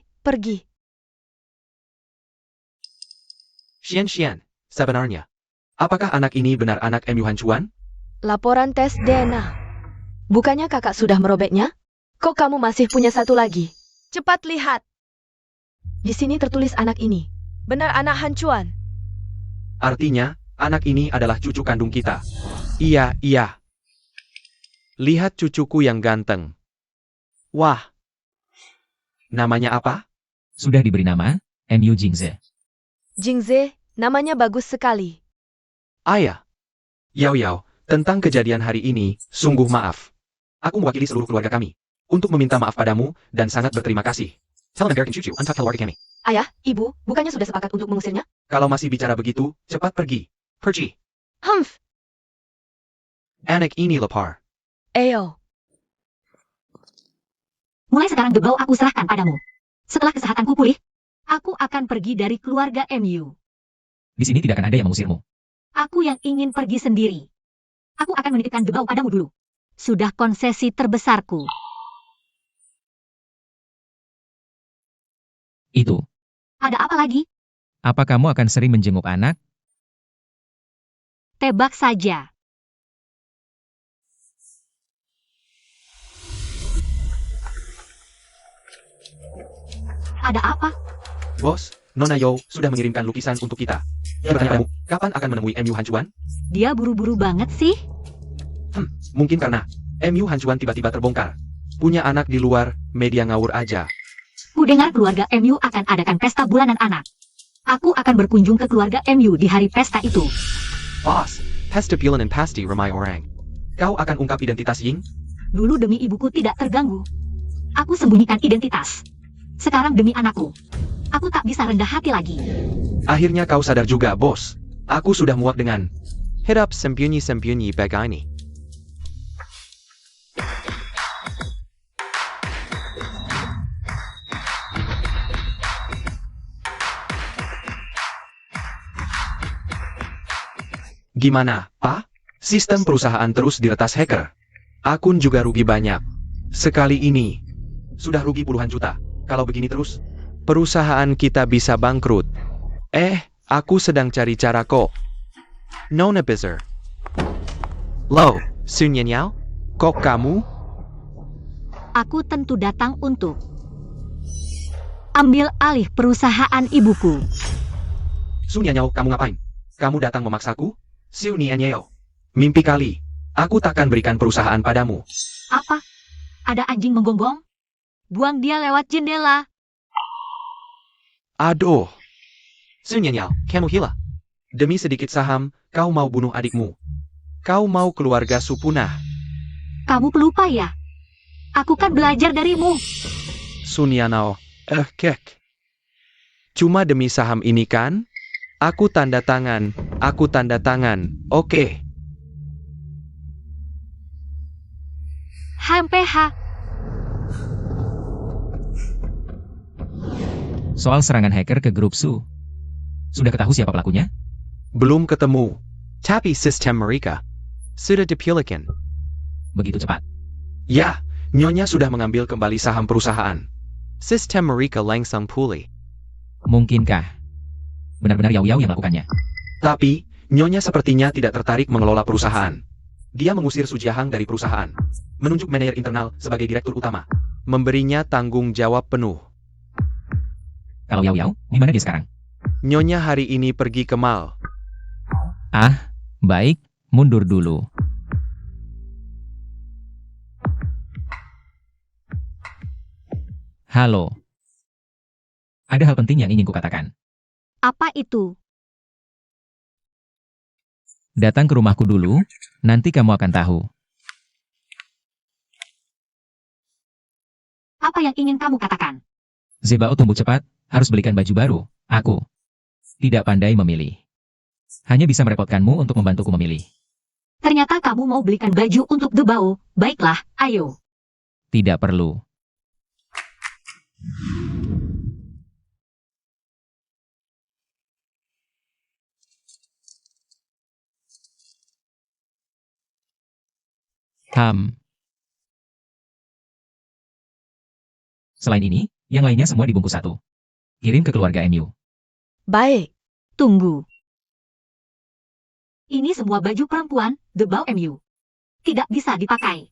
Xian, sebenarnya. Apakah anak ini benar anak MU Han Chuan? Laporan tes DNA. Bukannya kakak sudah merobeknya? Kok kamu masih punya satu lagi? Cepat lihat. Di sini tertulis anak ini. Benar anak Han Chuan. Artinya, anak ini adalah cucu kandung kita. Iya. Lihat cucuku yang ganteng. Wah. Namanya apa? Sudah diberi nama, MU Jingze. Jingze, namanya bagus sekali. Ayah. Yao, tentang kejadian hari ini, sungguh maaf. Aku mewakili seluruh keluarga kami untuk meminta maaf padamu dan sangat berterima kasih. Tell an American cucu untuk keluarga kami. Ayah, ibu, bukannya sudah sepakat untuk mengusirnya? Kalau masih bicara begitu, cepat pergi. Pergi. Humph. Anak ini lapar. Ayo. Mulai sekarang gebau aku serahkan padamu. Setelah kesehatanku pulih, aku akan pergi dari keluarga MU. Di sini tidak akan ada yang mengusirmu. Aku yang ingin pergi sendiri. Aku akan menitipkan gebau padamu dulu. Sudah konsesi terbesarku. Itu. Ada apa lagi? Apa kamu akan sering menjenguk anak? Tebak saja. Ada apa? Bos, Nona Yo sudah mengirimkan lukisan untuk kita. Dia bertanya padamu, kapan akan menemui MU Han Chuan? Dia buru-buru banget sih. Mungkin karena MU Han Chuan tiba-tiba terbongkar. Punya anak di luar, media ngawur aja. Ku dengar keluarga MU akan adakan pesta bulanan anak. Aku akan berkunjung ke keluarga MU di hari pesta itu. Bos, pesta bulan dan pasti ramai orang. Kau akan ungkap identitas Ying? Dulu demi ibuku tidak terganggu. Aku sembunyikan identitas. Sekarang demi anakku. Aku tak bisa rendah hati lagi. Akhirnya kau sadar juga, bos. Aku sudah muak dengan hidup sembunyi-sembunyi begini. Gimana, Pak? Sistem perusahaan terus diretas hacker. Akun juga rugi banyak. Sekali ini, sudah rugi puluhan juta. Kalau begini terus, perusahaan kita bisa bangkrut. Aku sedang cari cara kok. Nona Bizzer. Lo, Sun Yenyao? Kok kamu? Aku tentu datang untuk ambil alih perusahaan ibuku. Sun Yenyao, kamu ngapain? Kamu datang memaksaku? Sun Yenyao. Mimpi kali. Aku takkan berikan perusahaan padamu. Apa? Ada anjing menggonggong? Buang dia lewat jendela. Aduh. Sun Yenyao, kamu gila. Demi sedikit saham, kau mau bunuh adikmu. Kau mau keluarga Su punah. Kamu pelupa ya? Aku kan belajar darimu. Sun Yenyao. Kek. Cuma demi saham ini kan? Aku tanda tangan. Oke. HMPH. Soal serangan hacker ke grup Su. Sudah ketahui siapa pelakunya? Belum ketemu. Tapi sistem mereka sudah dipulihkan. Begitu cepat. Ya, Nyonya sudah mengambil kembali saham perusahaan. Sistem mereka langsung pulih. Mungkinkah benar-benar Yao Yao yang melakukannya? Tapi, Nyonya sepertinya tidak tertarik mengelola perusahaan. Dia mengusir Su Jiahang dari perusahaan. Menunjuk manajer internal sebagai direktur utama. Memberinya tanggung jawab penuh. Kalau Yao Yao, di mana dia sekarang? Nyonya hari ini pergi ke mall. Ah, baik, mundur dulu. Halo. Ada hal penting yang ingin kukatakan. Apa itu? Datang ke rumahku dulu, nanti kamu akan tahu. Apa yang ingin kamu katakan? Zebao tumbuh cepat, harus belikan baju baru. Aku tidak pandai memilih. Hanya bisa merepotkanmu untuk membantuku memilih. Ternyata kamu mau belikan baju untuk Gebao. Baiklah, ayo. Tidak perlu. Selain ini, yang lainnya semua dibungkus satu. Kirim ke keluarga MU. Baik. Tunggu. Ini semua baju perempuan, Gebao MU. Tidak bisa dipakai.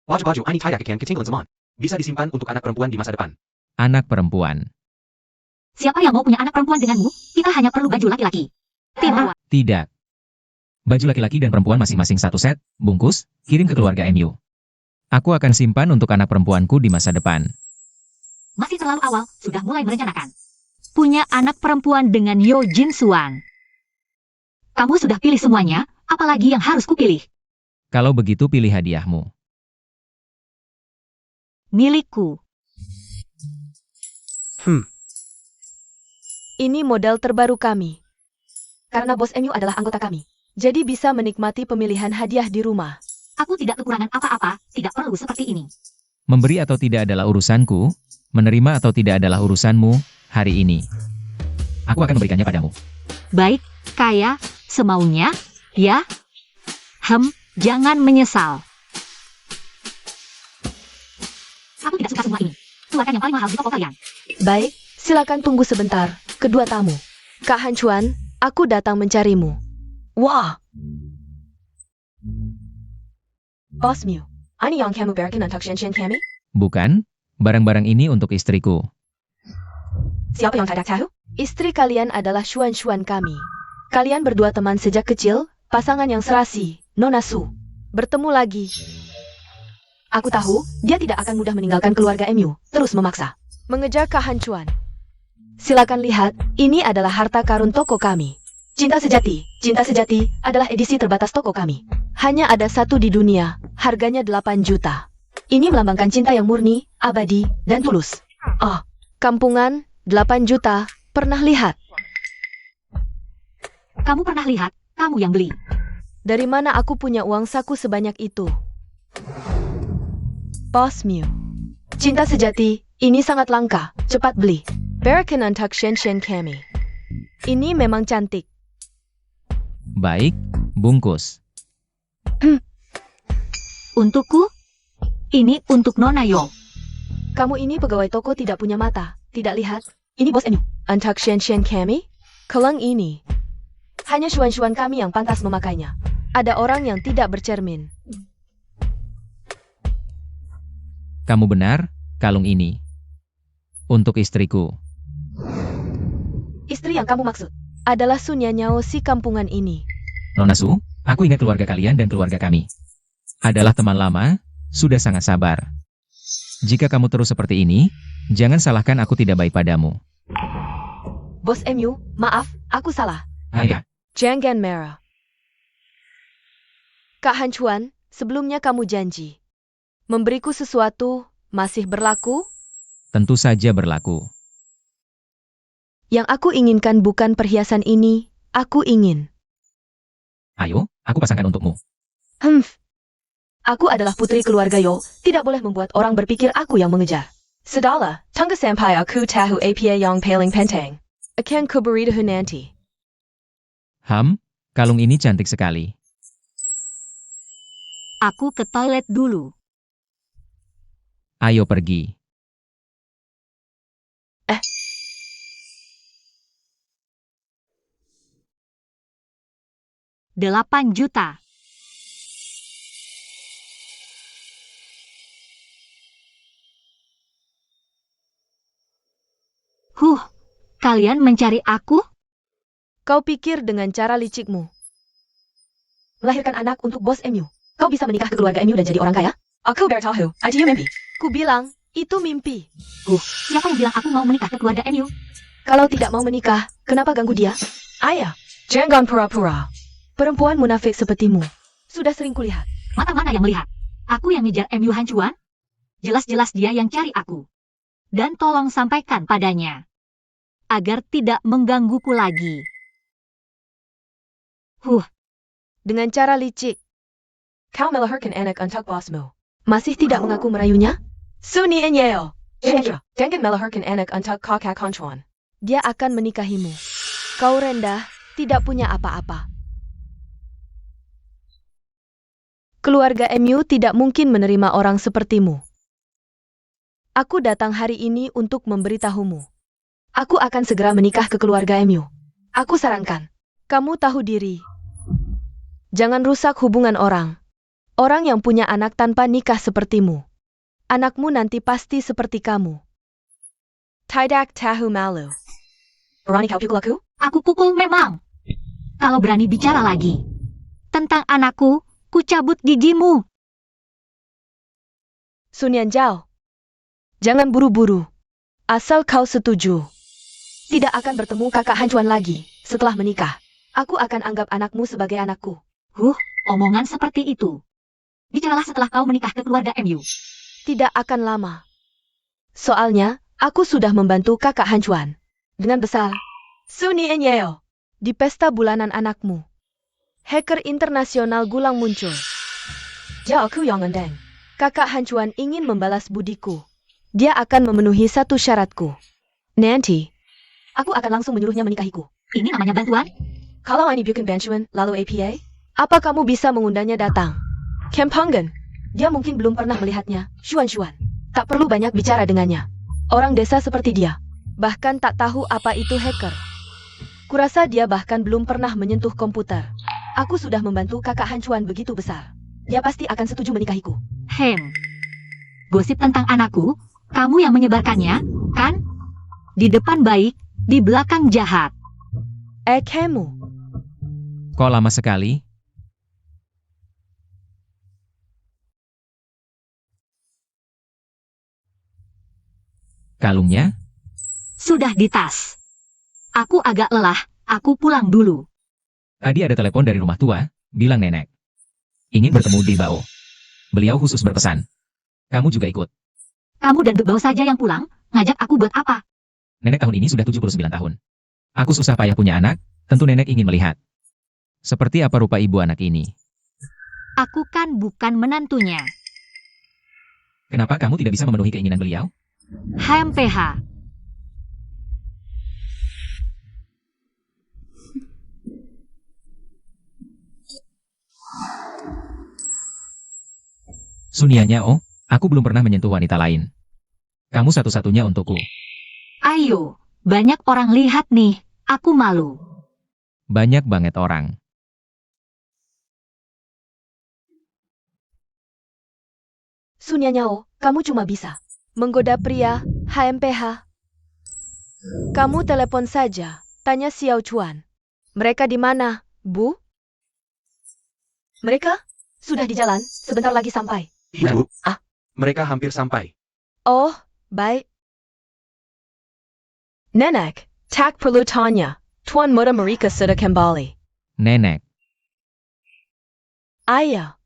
Baju-baju ini tidak akan ketinggalan zaman. Bisa disimpan untuk anak perempuan di masa depan. Anak perempuan. Siapa yang mau punya anak perempuan denganmu? Kita hanya perlu baju laki-laki. Tim. Tidak. Baju laki-laki dan perempuan masing-masing satu set, bungkus, kirim ke keluarga MU. Aku akan simpan untuk anak perempuanku di masa depan. Masih terlalu awal, sudah mulai merencanakan. Punya anak perempuan dengan Yo Jin Suan. Kamu sudah pilih semuanya, apalagi yang harus kupilih? Kalau begitu pilih hadiahmu. Milikku. Ini model terbaru kami. Karena bos MU adalah anggota kami. Jadi bisa menikmati pemilihan hadiah di rumah. Aku tidak kekurangan apa-apa, tidak perlu seperti ini. Memberi atau tidak adalah urusanku, menerima atau tidak adalah urusanmu, hari ini. Aku akan memberikannya padamu. Baik, kaya, semaunya, ya. Jangan menyesal. Aku tidak suka semua ini. Keluarkan yang paling mahal di toko kalian. Baik, silakan tunggu sebentar. Kedua tamu. Kak Han Chuan, aku datang mencarimu. Wah. Bos Mew, ini yang kamu berikan untuk Shen kami? Bukan, barang-barang ini untuk istriku. Siapa yang tidak tahu? Istri kalian adalah Xuan kami. Kalian berdua teman sejak kecil, pasangan yang serasi, Nona Su. Bertemu lagi. Aku tahu, dia tidak akan mudah meninggalkan keluarga MU, terus memaksa. Mengejar Kak Han Chuan. Silakan lihat, ini adalah harta karun toko kami. Cinta Sejati adalah edisi terbatas toko kami. Hanya ada satu di dunia, harganya 8 juta. Ini melambangkan cinta yang murni, abadi, dan tulus. Oh, kampungan, 8 juta, pernah lihat? Kamu pernah lihat, kamu yang beli. Dari mana aku punya uang saku sebanyak itu? Bos Mew. Cinta sejati, ini sangat langka, cepat beli. Berikan untuk Shen kami. Ini memang cantik. Baik, bungkus. Untukku? Ini untuk Nona Yo. Kamu ini pegawai toko tidak punya mata, tidak lihat? Ini bos MU. Untuk Shen kami? Kelang ini. Hanya syuan-syuan kami yang pantas memakainya. Ada orang yang tidak bercermin. Kamu benar, kalung ini. Untuk istriku. Istri yang kamu maksud adalah Sunya Nyao si kampungan ini. Nona Su, aku ingat keluarga kalian dan keluarga kami. Adalah teman lama, sudah sangat sabar. Jika kamu terus seperti ini, jangan salahkan aku tidak baik padamu. Bos MU, maaf, aku salah. Ayah, Jangan merah. Kak Han Chuan, sebelumnya kamu janji. Memberiku sesuatu, masih berlaku? tentu saja berlaku. Yang aku inginkan bukan perhiasan ini, aku ingin. Ayo, aku pasangkan untukmu. Aku adalah putri keluarga Yo, tidak boleh membuat orang berpikir aku yang mengejar. Sedala, tangga sampai aku tahu apa yang paling penting. Akan kuberitahu nanti. Kalung ini cantik sekali. Aku ke toilet dulu. Ayo pergi. 8 juta. Kalian mencari aku? Kau pikir dengan cara licikmu melahirkan anak untuk bos MU, kau bisa menikah ke keluarga MU dan jadi orang kaya? Aku bertahu, itu mimpi. Ku bilang, itu mimpi. Siapa yang bilang aku mau menikah ke keluarga MU? Kalau tidak mau menikah, kenapa ganggu dia? Ayah, jangan pura-pura. Perempuan munafik sepertimu sudah sering kulihat. Mata mana yang melihat? Aku yang ngejar MU Han Chuan? Jelas-jelas dia yang cari aku. Dan tolong sampaikan padanya agar tidak menggangguku lagi. Dengan cara licik, kau melahirkan anak untuk bosmu. Masih tidak mengaku merayunya? Sunyi Yeo, jangan melahirkan anak untuk kakak Han Chuan. Dia akan menikahimu. Kau rendah, tidak punya apa-apa. Keluarga MU tidak mungkin menerima orang sepertimu. Aku datang hari ini untuk memberitahumu. Aku akan segera menikah ke keluarga MU. Aku sarankan, kamu tahu diri. Jangan rusak hubungan orang. Orang yang punya anak tanpa nikah sepertimu. Anakmu nanti pasti seperti kamu. Tidak tahu malu. Berani kau pukul aku? Aku pukul memang. Kalau berani bicara lagi tentang anakku, ku cabut gigimu. Sun Yanjiao. Jangan buru-buru. Asal kau setuju. Tidak akan bertemu kakak Han Chuan lagi setelah menikah. Aku akan anggap anakmu sebagai anakku. Omongan seperti itu. Bicaralah setelah kau menikah ke keluarga MU. Tidak akan lama. Soalnya, aku sudah membantu kakak Han Chuan. Dengan besar. Sunyi Yeo. Di pesta bulanan anakmu. Hacker internasional Gulang muncul. Jauh aku yang endang. Kakak Han Chuan ingin membalas budiku. Dia akan memenuhi satu syaratku. Nanti, aku akan langsung menyuruhnya menikahiku. Ini namanya bantuan? Kalau ini bukan bantuan, lalu APA? Apa kamu bisa mengundangnya datang? Kempangan. Dia mungkin belum pernah melihatnya. Shuan. Tak perlu banyak bicara dengannya. Orang desa seperti dia. Bahkan tak tahu apa itu hacker. Kurasa dia bahkan belum pernah menyentuh komputer. Aku sudah membantu kakak Han Chuan begitu besar. Dia pasti akan setuju menikahiku. Gosip tentang anakku, kamu yang menyebarkannya, kan? Di depan baik, di belakang jahat. Kamu. Kok lama sekali? Kalungnya? Sudah di tas. Aku agak lelah, aku pulang dulu. Tadi ada telepon dari rumah tua, bilang nenek. Ingin bertemu di Bao. Beliau khusus berpesan. Kamu juga ikut. Kamu dan Bau saja yang pulang, ngajak aku buat apa? Nenek tahun ini sudah 79 tahun. Aku susah payah punya anak, tentu nenek ingin melihat. Seperti apa rupa ibu anak ini? Aku kan bukan menantunya. Kenapa kamu tidak bisa memenuhi keinginan beliau? HMPH. Sunianya, aku belum pernah menyentuh wanita lain. Kamu satu-satunya untukku. Ayo, banyak orang lihat nih, Aku malu. Banyak banget orang. Sunyanyao, kamu cuma bisa menggoda pria, HMPH. Kamu telepon saja, tanya Xiao Chuan. Mereka di mana, Bu? Mereka sudah di jalan, sebentar lagi sampai. Ibu, mereka hampir sampai. Oh, baik. Nenek, tak perlu tanya. Tuan Muda mereka sudah kembali. Nenek, Ayah.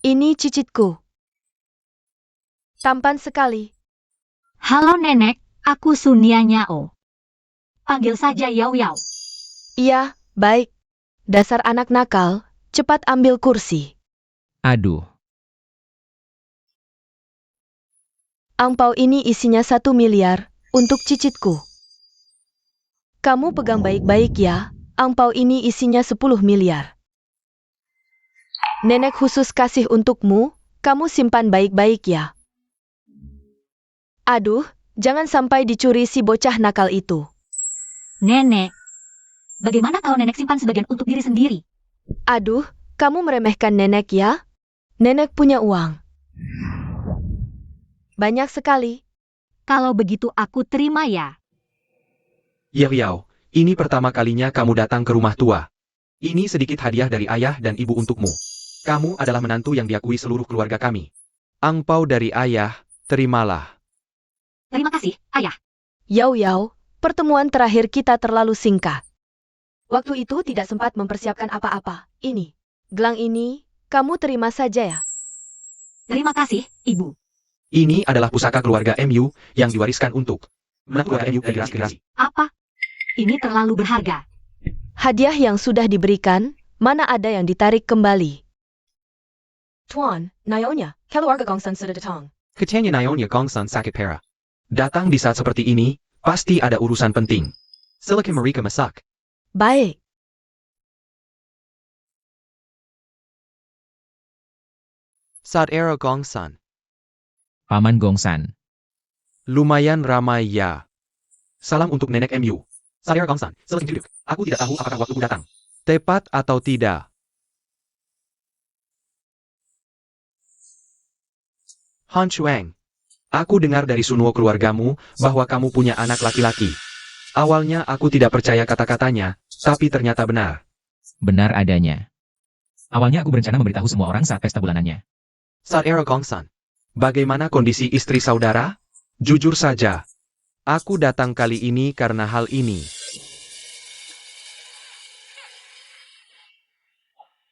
Ini cicitku. Tampan sekali. Halo nenek, aku Sunyanyao. Panggil saja Yao Yao. Iya, baik. Dasar anak nakal, cepat ambil kursi. aduh, Angpau ini isinya 1 miliar, untuk cicitku. Kamu pegang baik-baik ya, angpau ini isinya 10 miliar. Nenek khusus kasih untukmu, kamu simpan baik-baik ya. Aduh, jangan sampai dicuri si bocah nakal itu. Nenek, bagaimana kalau nenek simpan sebagian untuk diri sendiri? Aduh, kamu meremehkan nenek ya? Nenek punya uang. Banyak sekali. Kalau begitu aku terima ya. Yao, ini pertama kalinya kamu datang ke rumah tua. Ini sedikit hadiah dari ayah dan ibu untukmu. Kamu adalah menantu yang diakui seluruh keluarga kami. Angpau dari ayah, terimalah. Terima kasih, ayah. Yao, pertemuan terakhir kita terlalu singkat. Waktu itu tidak sempat mempersiapkan apa-apa. Ini, gelang ini, kamu terima saja ya. Terima kasih, ibu. Ini adalah pusaka keluarga MU yang diwariskan untuk menantu keluarga MU dari generasi. Apa? Ini terlalu berharga. Hadiah yang sudah diberikan, mana ada yang ditarik kembali. Tuan, Nyonya, keluarga Gongsun sudah datang. Katanya Nyonya Gongsun sakit parah. Datang di saat seperti ini, pasti ada urusan penting. Silakan mereka masak. Baik. Saudara Gongsun. Paman Gongsan. Lumayan ramai ya. Salam untuk nenek MU. Saudara Gongsun, silakan duduk. Aku tidak tahu apakah waktuku datang. Tepat atau tidak. Han Chuang. Aku dengar dari semua keluargamu bahwa kamu punya anak laki-laki. Awalnya aku tidak percaya kata-katanya, tapi ternyata benar. Benar adanya. Awalnya aku berencana memberitahu semua orang saat pesta bulanannya. Saudara Gongsun, bagaimana kondisi istri saudara? Jujur saja, aku datang kali ini karena hal ini.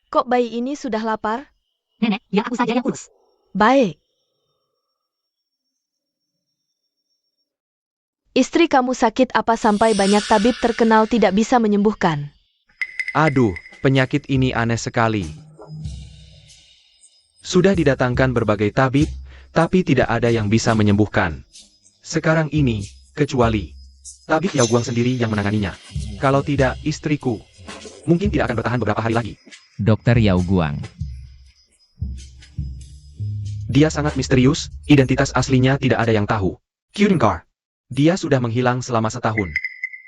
Kok bayi ini sudah lapar? Nenek, biar aku saja yang urus. Baik. Istri kamu sakit apa sampai banyak tabib terkenal tidak bisa menyembuhkan? Aduh, penyakit ini aneh sekali. Sudah didatangkan berbagai tabib, tapi tidak ada yang bisa menyembuhkan. Sekarang ini, kecuali tabib Yao Guang sendiri yang menanganinya. Kalau tidak, istriku mungkin tidak akan bertahan beberapa hari lagi. Dokter Yao Guang. Dia sangat misterius, identitas aslinya tidak ada yang tahu. Kyudinkar. Dia sudah menghilang selama setahun.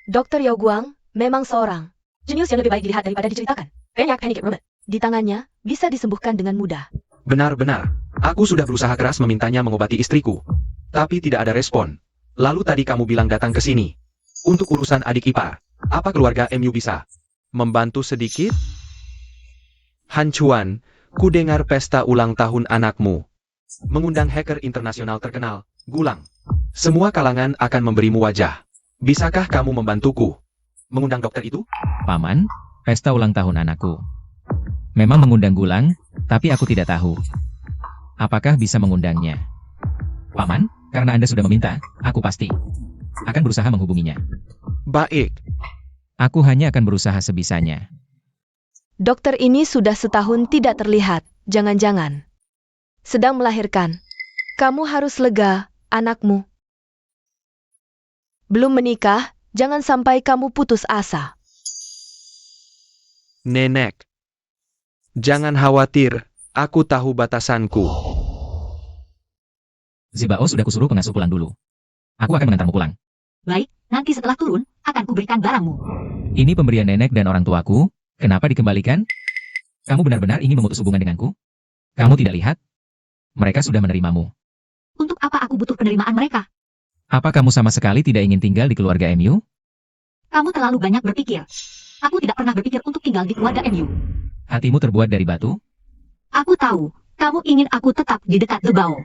Dokter Yao Guang memang seorang jenius yang lebih baik dilihat daripada diceritakan. Banyak panic rumor. Di tangannya, bisa disembuhkan dengan mudah. Benar-benar. Aku sudah berusaha keras memintanya mengobati istriku. Tapi tidak ada respon. Lalu tadi kamu bilang datang ke sini. Untuk urusan adik ipar. Apa keluarga MU bisa membantu sedikit? Han Chuan, ku dengar pesta ulang tahun anakmu. Mengundang hacker internasional terkenal, Gulang. Semua kalangan akan memberimu wajah. Bisakah kamu membantuku mengundang dokter itu? Paman, pesta ulang tahun anakku. Memang mengundang Gulang, tapi aku tidak tahu. Apakah bisa mengundangnya? Paman, karena Anda sudah meminta, aku pasti akan berusaha menghubunginya. Baik. Aku hanya akan berusaha sebisanya. Dokter ini sudah setahun tidak terlihat, jangan-jangan sedang melahirkan. Kamu harus lega, anakmu. Belum menikah, jangan sampai kamu putus asa. Nenek. Jangan khawatir, aku tahu batasanku. Zibao sudah kusuruh pengasuh pulang dulu. Aku akan mengantarmu pulang. Baik, Nanti setelah turun, akan kuberikan barangmu. Ini pemberian nenek dan orang tuaku, kenapa dikembalikan? Kamu benar-benar ingin memutus hubungan denganku? Kamu tidak lihat? Mereka sudah menerimamu. Untuk apa aku butuh penerimaan mereka? Apa kamu sama sekali tidak ingin tinggal di keluarga MU? Kamu terlalu banyak berpikir. Aku tidak pernah berpikir untuk tinggal di keluarga MU. Hatimu terbuat dari batu? Aku tahu, kamu ingin aku tetap di dekat Lebao.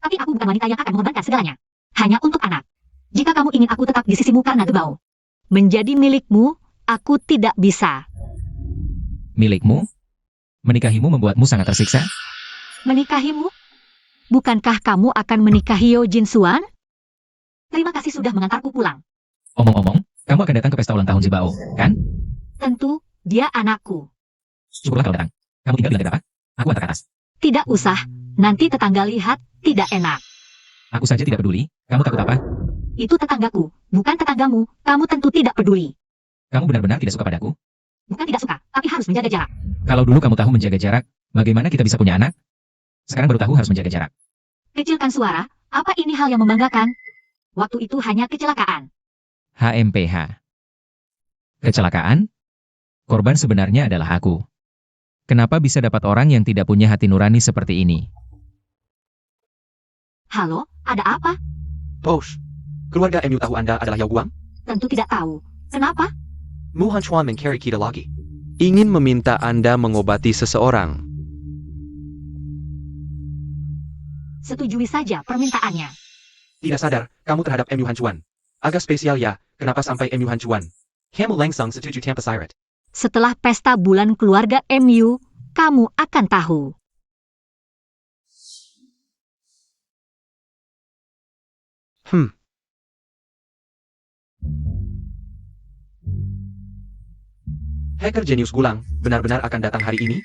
Tapi aku bukan wanita yang akan mengorbankan segalanya. Hanya untuk anak. Jika kamu ingin aku tetap di sisimu karena Lebao. Menjadi milikmu, aku tidak bisa. Milikmu? Menikahimu membuatmu sangat tersiksa? Menikahimu? Bukankah kamu akan menikahi Yo Jin Suan? Terima kasih sudah mengantarku pulang. Omong-omong, kamu akan datang ke pesta ulang tahun Zibao, kan? Tentu, dia anakku. Syukurlah kalau datang. Kamu tinggal di lantai berapa? Aku antar ke atas. Tidak usah, nanti tetangga lihat, tidak enak. Aku saja tidak peduli. Kamu takut apa? Itu tetanggaku, bukan tetanggamu, kamu tentu tidak peduli. Kamu benar-benar tidak suka padaku? Bukan tidak suka, tapi harus menjaga jarak. Kalau dulu kamu tahu menjaga jarak, bagaimana kita bisa punya anak? Sekarang baru tahu harus menjaga jarak. Kecilkan suara, apa ini hal yang membanggakan? Waktu itu hanya kecelakaan. HMPH. Kecelakaan? Korban sebenarnya adalah aku. Kenapa bisa dapat orang yang tidak punya hati nurani seperti ini? Halo, ada apa? Bos, keluarga MU tahu Anda adalah Yao Guang? Tentu tidak tahu. Kenapa? Mu Han Chuan mencari kita lagi. Ingin meminta Anda mengobati seseorang. Setujui saja permintaannya. Tidak sadar, kamu terhadap MU Han Chuan. Agak spesial ya, kenapa sampai MU Han Chuan? Kamu langsung setuju tanpa syarat. Setelah pesta bulan keluarga MU, kamu akan tahu. Hacker jenius Gulang benar-benar akan datang hari ini?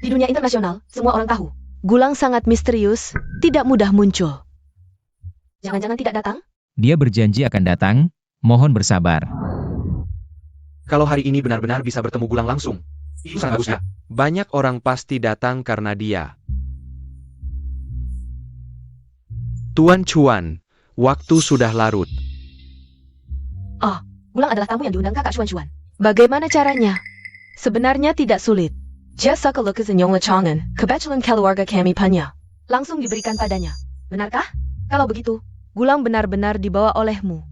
Di dunia internasional, semua orang tahu. Gulang sangat misterius, tidak mudah muncul. Jangan-jangan tidak datang? Dia berjanji akan datang, mohon bersabar. Kalau hari ini benar-benar bisa bertemu Gulang langsung, itu sangat bagus ya. Banyak orang pasti datang karena dia. Tuan Chuan, waktu sudah larut. Gulang adalah tamu yang diundang kakak Chuan-Chuan. Bagaimana caranya? Sebenarnya tidak sulit. Just suka lukas inyong lecangan, kebetulan keluarga kami punya. Langsung diberikan padanya. Benarkah? Kalau begitu, Gulang benar-benar dibawa olehmu.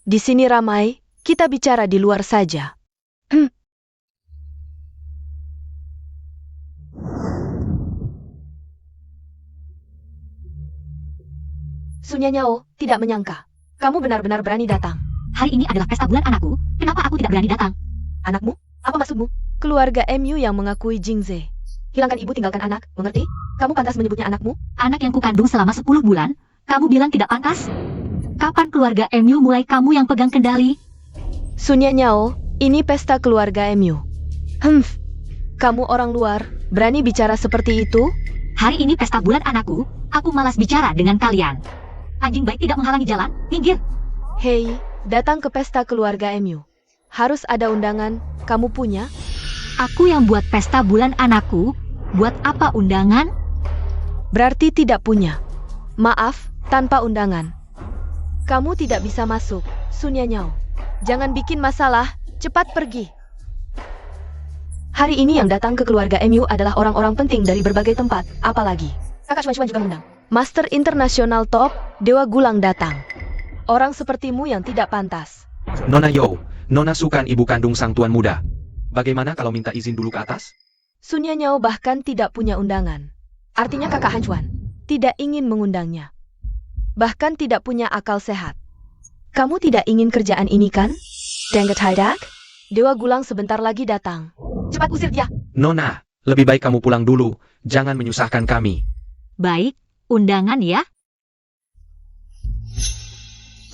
Di sini ramai, kita bicara di luar saja. Sunya Nyao tidak menyangka. Kamu benar-benar berani datang. Hari ini adalah pesta bulan anakku, kenapa aku tidak berani datang? Anakmu? Apa maksudmu? Keluarga MU yang mengakui Jingze. Hilangkan ibu, tinggalkan anak, mengerti? Kamu pantas menyebutnya anakmu? Anak yang kukandung selama 10 bulan, kamu bilang tidak pantas? Kapan keluarga MU mulai kamu yang pegang kendali? Sunya Nyao, ini pesta keluarga MU. Kamu orang luar, berani bicara seperti itu? Hari ini pesta bulan anakku, aku malas bicara dengan kalian. Anjing baik tidak menghalangi jalan, minggir. Hei, datang ke pesta keluarga MU. Harus ada undangan, kamu punya? Aku yang buat pesta bulan anakku, buat apa undangan? Berarti tidak punya. Maaf, tanpa undangan. Kamu tidak bisa masuk, Sunya Nyao. Jangan bikin masalah, cepat pergi. Hari ini yang datang ke keluarga MU adalah orang-orang penting dari berbagai tempat, apalagi. Kakak Chuan-Chuan juga mengundang. Master internasional top, Dewa Gulang datang. Orang sepertimu yang tidak pantas. Nona Yo, Nona sukan ibu kandung sang tuan muda. Bagaimana kalau minta izin dulu ke atas? Sunya Nyao bahkan tidak punya undangan. Artinya kakak Han Chuan tidak ingin mengundangnya. Bahkan tidak punya akal sehat. Kamu tidak ingin kerjaan ini kan? Dengget Haidak? Dewa Gulang sebentar lagi datang. Cepat usir dia. Nona, lebih baik kamu pulang dulu. Jangan menyusahkan kami. Baik, undangan ya.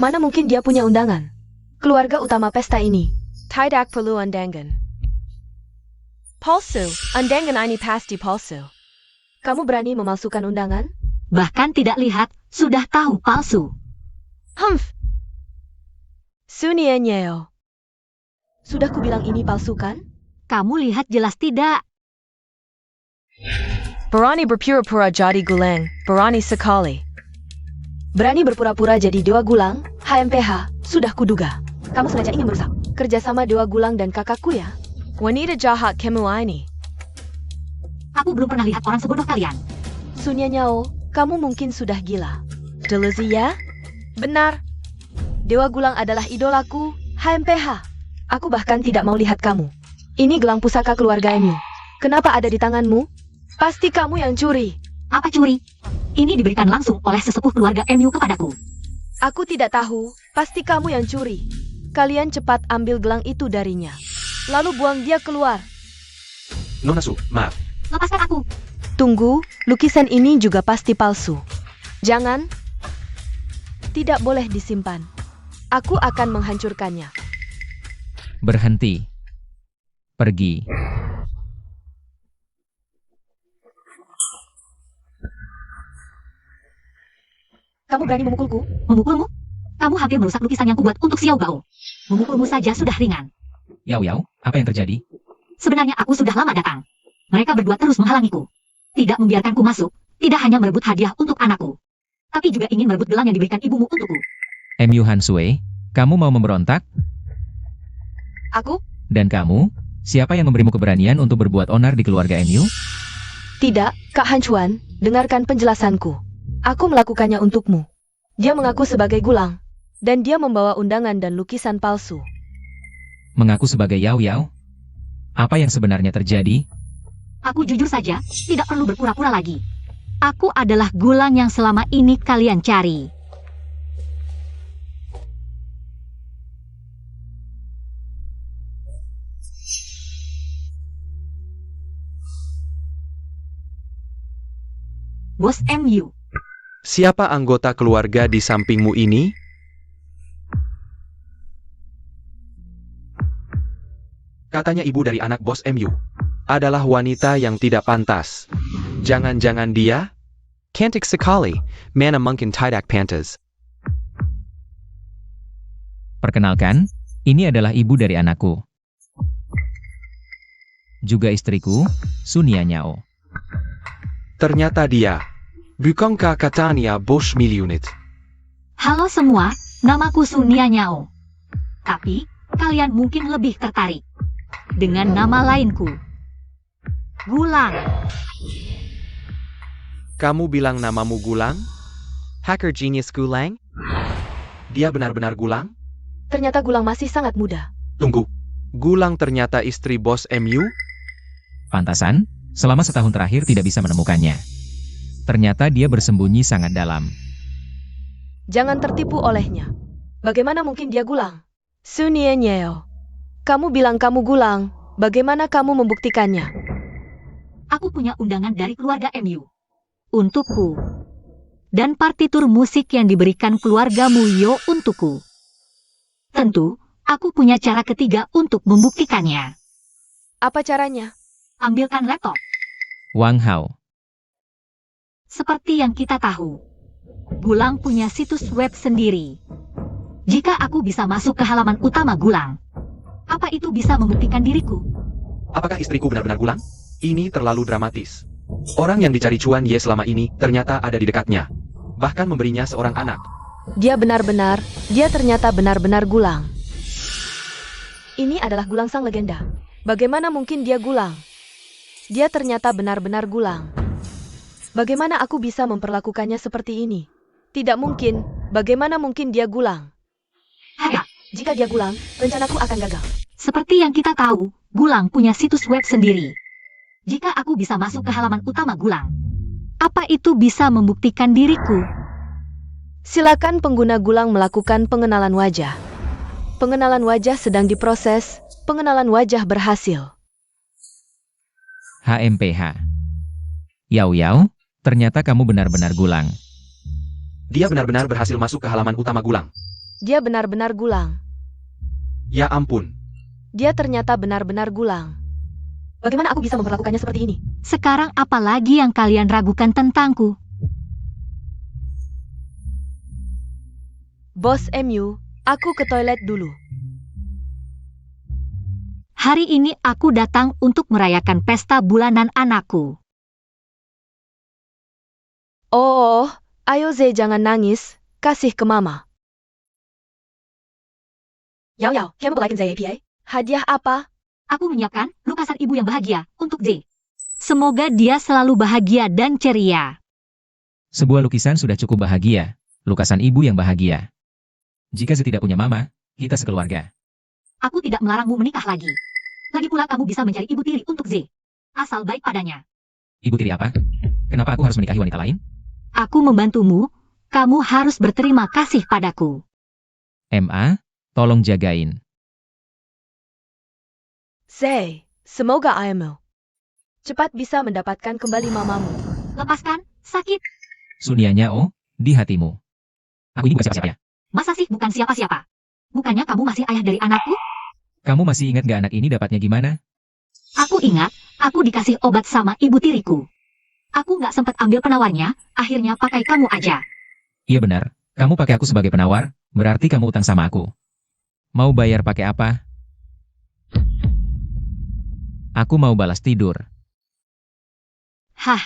Mana mungkin dia punya undangan? Keluarga utama pesta ini. Tidak perlu undangan. Palsu, undangan ini pasti palsu. Kamu berani memalsukan undangan? Bahkan tidak lihat, sudah tahu palsu. Sunya Nyao. Sudah kubilang ini palsu kan? Kamu lihat jelas tidak. Berani berpura-pura jadi Gulang, berani sekali. Berani berpura-pura jadi Dewa Gulang? HMPH, sudah kuduga. Kamu sengaja ingin merusak kerjasama Dewa Gulang dan kakakku ya? Wanita jahat kamu ini. Aku belum pernah lihat orang sebodoh kalian. Sunya Nyao, kamu mungkin sudah gila. Delusi ya? Benar. Dewa Gulang adalah idolaku, HMPH. Aku bahkan tidak mau lihat kamu. Ini gelang pusaka keluarga MU. Kenapa ada di tanganmu? Pasti kamu yang curi. Apa curi? Ini diberikan langsung oleh sesepuh keluarga MU kepadaku. Aku tidak tahu, pasti kamu yang curi. Kalian cepat ambil gelang itu darinya. Lalu buang dia keluar. Nona Su, maaf. Lepaskan aku. Tunggu, lukisan ini juga pasti palsu. Jangan. Tidak boleh disimpan. Aku akan menghancurkannya. Berhenti. Pergi. Kamu berani memukulku? Memukulmu? Kamu hampir merusak lukisan yang kubuat untuk Xiao Bao. Memukulmu saja sudah ringan. Yao Yao, apa yang terjadi? Sebenarnya aku sudah lama datang. Mereka berdua terus menghalangiku. Tidak membiarkanku masuk, tidak hanya merebut hadiah untuk anakku, tapi juga ingin merebut gelang yang diberikan ibumu untukku. MU Hansue, kamu mau memberontak? Aku? Dan kamu? Siapa yang memberimu keberanian untuk berbuat onar di keluarga MU? Tidak, Kak Han Chuan, dengarkan penjelasanku. Aku melakukannya untukmu. Dia mengaku sebagai Gulang, dan dia membawa undangan dan lukisan palsu. Mengaku sebagai Yao Yao? Apa yang sebenarnya terjadi? Aku jujur saja, tidak perlu berpura-pura lagi. Aku adalah Gulang yang selama ini kalian cari. Bos MU. Siapa anggota keluarga di sampingmu ini? Katanya ibu dari anak bos MU. Adalah wanita yang tidak pantas. Jangan-jangan dia? Cantik sekali, mana mungkin tidak pantas. Perkenalkan, ini adalah ibu dari anakku. Juga istriku, Sunia Nyao. Ternyata dia. Bukankah katanya bos milionit? Halo semua, namaku Sunia Nyao. Tapi, kalian mungkin lebih tertarik dengan nama lainku. Gulang. Kamu bilang namamu Gulang? Hacker genius Gulang? Dia benar-benar Gulang? Ternyata Gulang masih sangat muda. Tunggu. Gulang ternyata istri bos MU? Pantasan, selama setahun terakhir tidak bisa menemukannya. Ternyata dia bersembunyi sangat dalam. Jangan tertipu olehnya. Bagaimana mungkin dia Gulang? Sunia Nyeo. Kamu bilang kamu Gulang. Bagaimana kamu membuktikannya? Aku punya undangan dari keluarga MU. Untukku. Dan partitur musik yang diberikan keluarga Muyo untukku. Tentu, aku punya cara ketiga untuk membuktikannya. Apa caranya? Ambilkan laptop. Wang Hao. Seperti yang kita tahu, Gulang punya situs web sendiri. Jika aku bisa masuk ke halaman utama Gulang, apa itu bisa membuktikan diriku? Apakah istriku benar-benar Gulang? Ini terlalu dramatis. Orang yang dicari Cuan Ye selama ini ternyata ada di dekatnya. Bahkan memberinya seorang anak. Dia ternyata benar-benar Gulang. Ini adalah Gulang sang legenda. Bagaimana mungkin dia Gulang? Dia ternyata benar-benar Gulang. Bagaimana aku bisa memperlakukannya seperti ini? Tidak mungkin. Bagaimana mungkin dia Gulang? Harap, Jika dia Gulang, rencanaku akan gagal. seperti yang kita tahu, Gulang punya situs web sendiri. Jika aku bisa masuk ke halaman utama Gulang, apa itu bisa membuktikan diriku? Silakan pengguna Gulang melakukan pengenalan wajah. Pengenalan wajah sedang diproses. Pengenalan wajah berhasil. HMPH. Yao Yao, ternyata kamu benar-benar Gulang. Dia benar-benar berhasil masuk ke halaman utama Gulang. Dia benar-benar Gulang. Ya ampun. Dia ternyata benar-benar Gulang. Bagaimana aku bisa memperlakukannya seperti ini? Sekarang apa lagi yang kalian ragukan tentangku? Bos MU, aku ke toilet dulu. Hari ini aku datang untuk merayakan pesta bulanan anakku. Oh, ayo Ze jangan nangis, kasih ke mama. Yao Yao, kamu belikan saya APA? Hadiah apa? Aku menyiapkan lukasan ibu yang bahagia untuk Z. Semoga dia selalu bahagia dan ceria. Sebuah lukisan sudah cukup bahagia. Lukasan ibu yang bahagia. Jika Z tidak punya mama, kita sekeluarga. Aku tidak melarangmu menikah lagi. Lagi pula kamu bisa mencari ibu tiri untuk Z. Asal baik padanya. Ibu tiri apa? Kenapa aku harus menikahi wanita lain? Aku membantumu. Kamu harus berterima kasih padaku. MA, tolong jagain. Zay, semoga ayahmu cepat bisa mendapatkan kembali mamamu. Lepaskan, sakit. Sunia Nyao, di hatimu. Aku ini bukan siapa-siapa ya. Masa sih bukan siapa-siapa? Bukannya kamu masih ayah dari anakku? Kamu masih ingat gak anak ini dapatnya gimana? Aku ingat, aku dikasih obat sama ibu tiriku. Aku nggak sempat ambil penawarnya, akhirnya pakai kamu aja. Iya benar, kamu pakai aku sebagai penawar, berarti kamu utang sama aku. Mau bayar pakai apa? Aku mau balas tidur. Hah,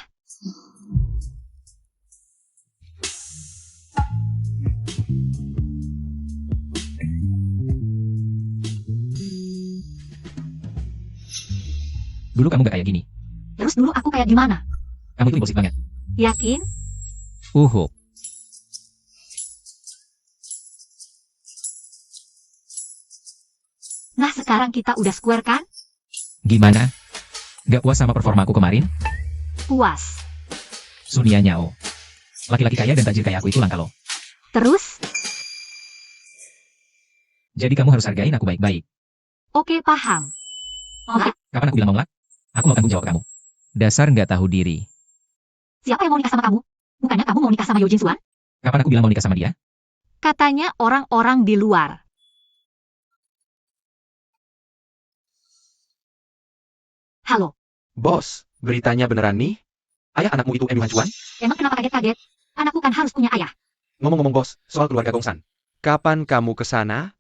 Dulu kamu gak kayak gini. terus dulu aku kayak gimana? Kamu itu impulsif banget. Yakin? Uhuk. Nah sekarang kita udah square kan? Gimana? Gak puas sama performa aku kemarin? Puas. Sunia Nyao. Laki-laki kaya dan tajir kayak aku itu langka loh. Terus? Jadi kamu harus hargain aku baik-baik. Oke paham. Oke, Kapan aku bilang mau ngelak? Aku mau tanggung jawab kamu. Dasar nggak tahu diri. siapa yang mau nikah sama kamu? Bukannya kamu mau nikah sama Yojin Suan? Kapan aku bilang mau nikah sama dia? Katanya orang-orang di luar. Halo, Bos, beritanya beneran nih? Ayah anakmu itu MU Hancuan? emang kenapa kaget-kaget? Anakku kan harus punya ayah. Ngomong-ngomong bos, soal keluarga Gongsan. Kapan kamu ke sana?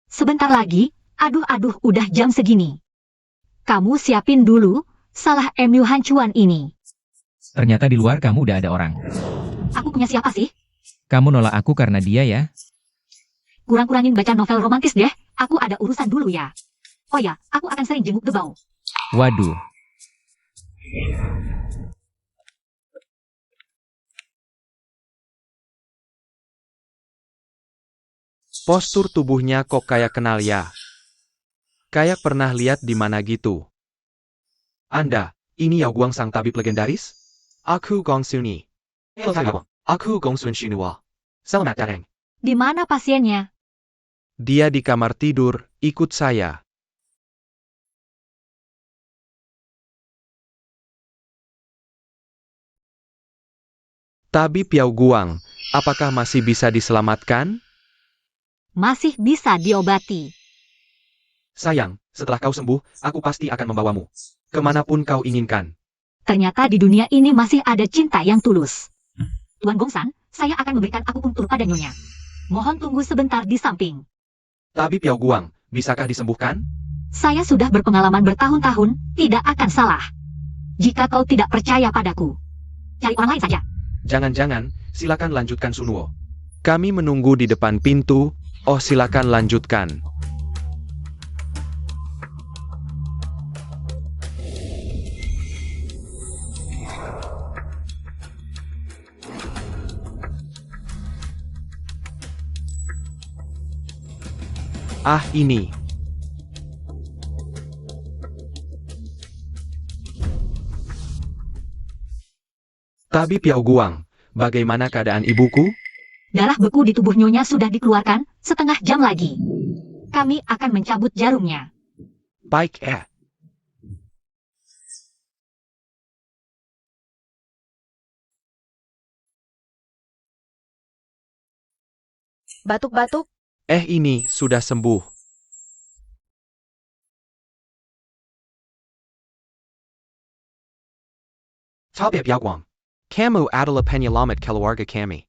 Sebentar lagi, aduh udah jam segini. Kamu siapin dulu, salah MU Hancuan ini. Ternyata di luar kamu udah ada orang. Aku punya siapa sih? Kamu nolak aku karena dia ya? Kurang-kurangin baca novel romantis deh, aku ada urusan dulu ya. Oh ya, aku akan sering jenguk Gebau. Waduh. Postur tubuhnya kok kayak kenal ya? Kayak pernah lihat di mana gitu. Anda, ini Yao Guang sang tabib legendaris? Aku Gong Suni. Aku Gong Sun Shinua. Selamat datang. Di mana pasiennya? Dia di kamar tidur, ikut saya. Tabib Yao Guang, apakah masih bisa diselamatkan? Masih bisa diobati. Sayang, setelah kau sembuh, aku pasti akan membawamu. Kemanapun kau inginkan. Ternyata di dunia ini masih ada cinta yang tulus. Tuan Gongsan, saya akan memberikan akupunktur pada Nyonya. Mohon tunggu sebentar di samping. Tabib Yao Guang, bisakah disembuhkan? Saya sudah berpengalaman bertahun-tahun, tidak akan salah. Jika kau tidak percaya padaku, cari orang lain saja. Jangan-jangan, silakan lanjutkan Sunuo. Kami menunggu di depan pintu. Oh, silakan lanjutkan. Ah, ini. Tabib Yao Guang, bagaimana keadaan ibuku? Darah beku di tubuh Nyonya sudah dikeluarkan, setengah jam lagi. Kami akan mencabut jarumnya. Baik, Batuk-batuk, Ini sudah sembuh. Tabib Yao Guang, kamu adalah penyelamat keluarga kami.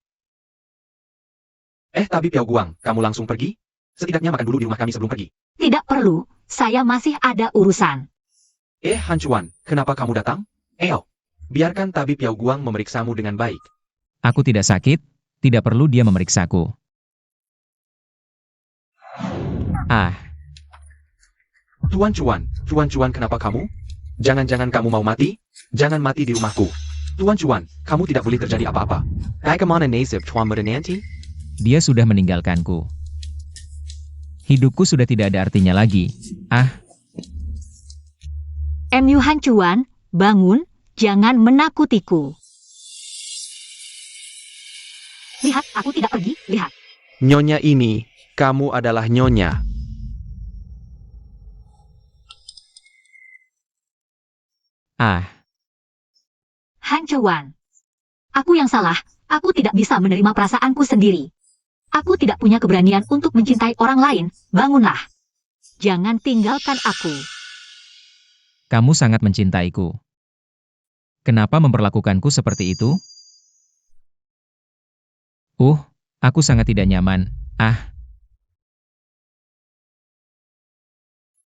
Tabib Yao Guang, kamu langsung pergi? Setidaknya makan dulu di rumah kami sebelum pergi. Tidak perlu, saya masih ada urusan. Hancuan, kenapa kamu datang? Biarkan Tabib Yao Guang memeriksamu dengan baik. Aku tidak sakit, tidak perlu dia memeriksaku. Ah, Tuan Cuan, kenapa kamu? Jangan-jangan kamu mau mati? Jangan mati di rumahku. Tuan Cuan, kamu tidak boleh terjadi apa-apa. Bagaimana nasib Tuan muda nanti? dia sudah meninggalkanku. Hidupku sudah tidak ada artinya lagi. Ah, MU Han Chuan, bangun, jangan menakutiku. Lihat, aku tidak pergi, lihat. Nyonya ini, kamu adalah Nyonya. ah, Han Chuan. Aku yang salah, aku tidak bisa menerima perasaanku sendiri. Aku tidak punya keberanian untuk mencintai orang lain, bangunlah. Jangan tinggalkan aku. kamu sangat mencintaiku. Kenapa memperlakukanku seperti itu? Aku sangat tidak nyaman. Ah,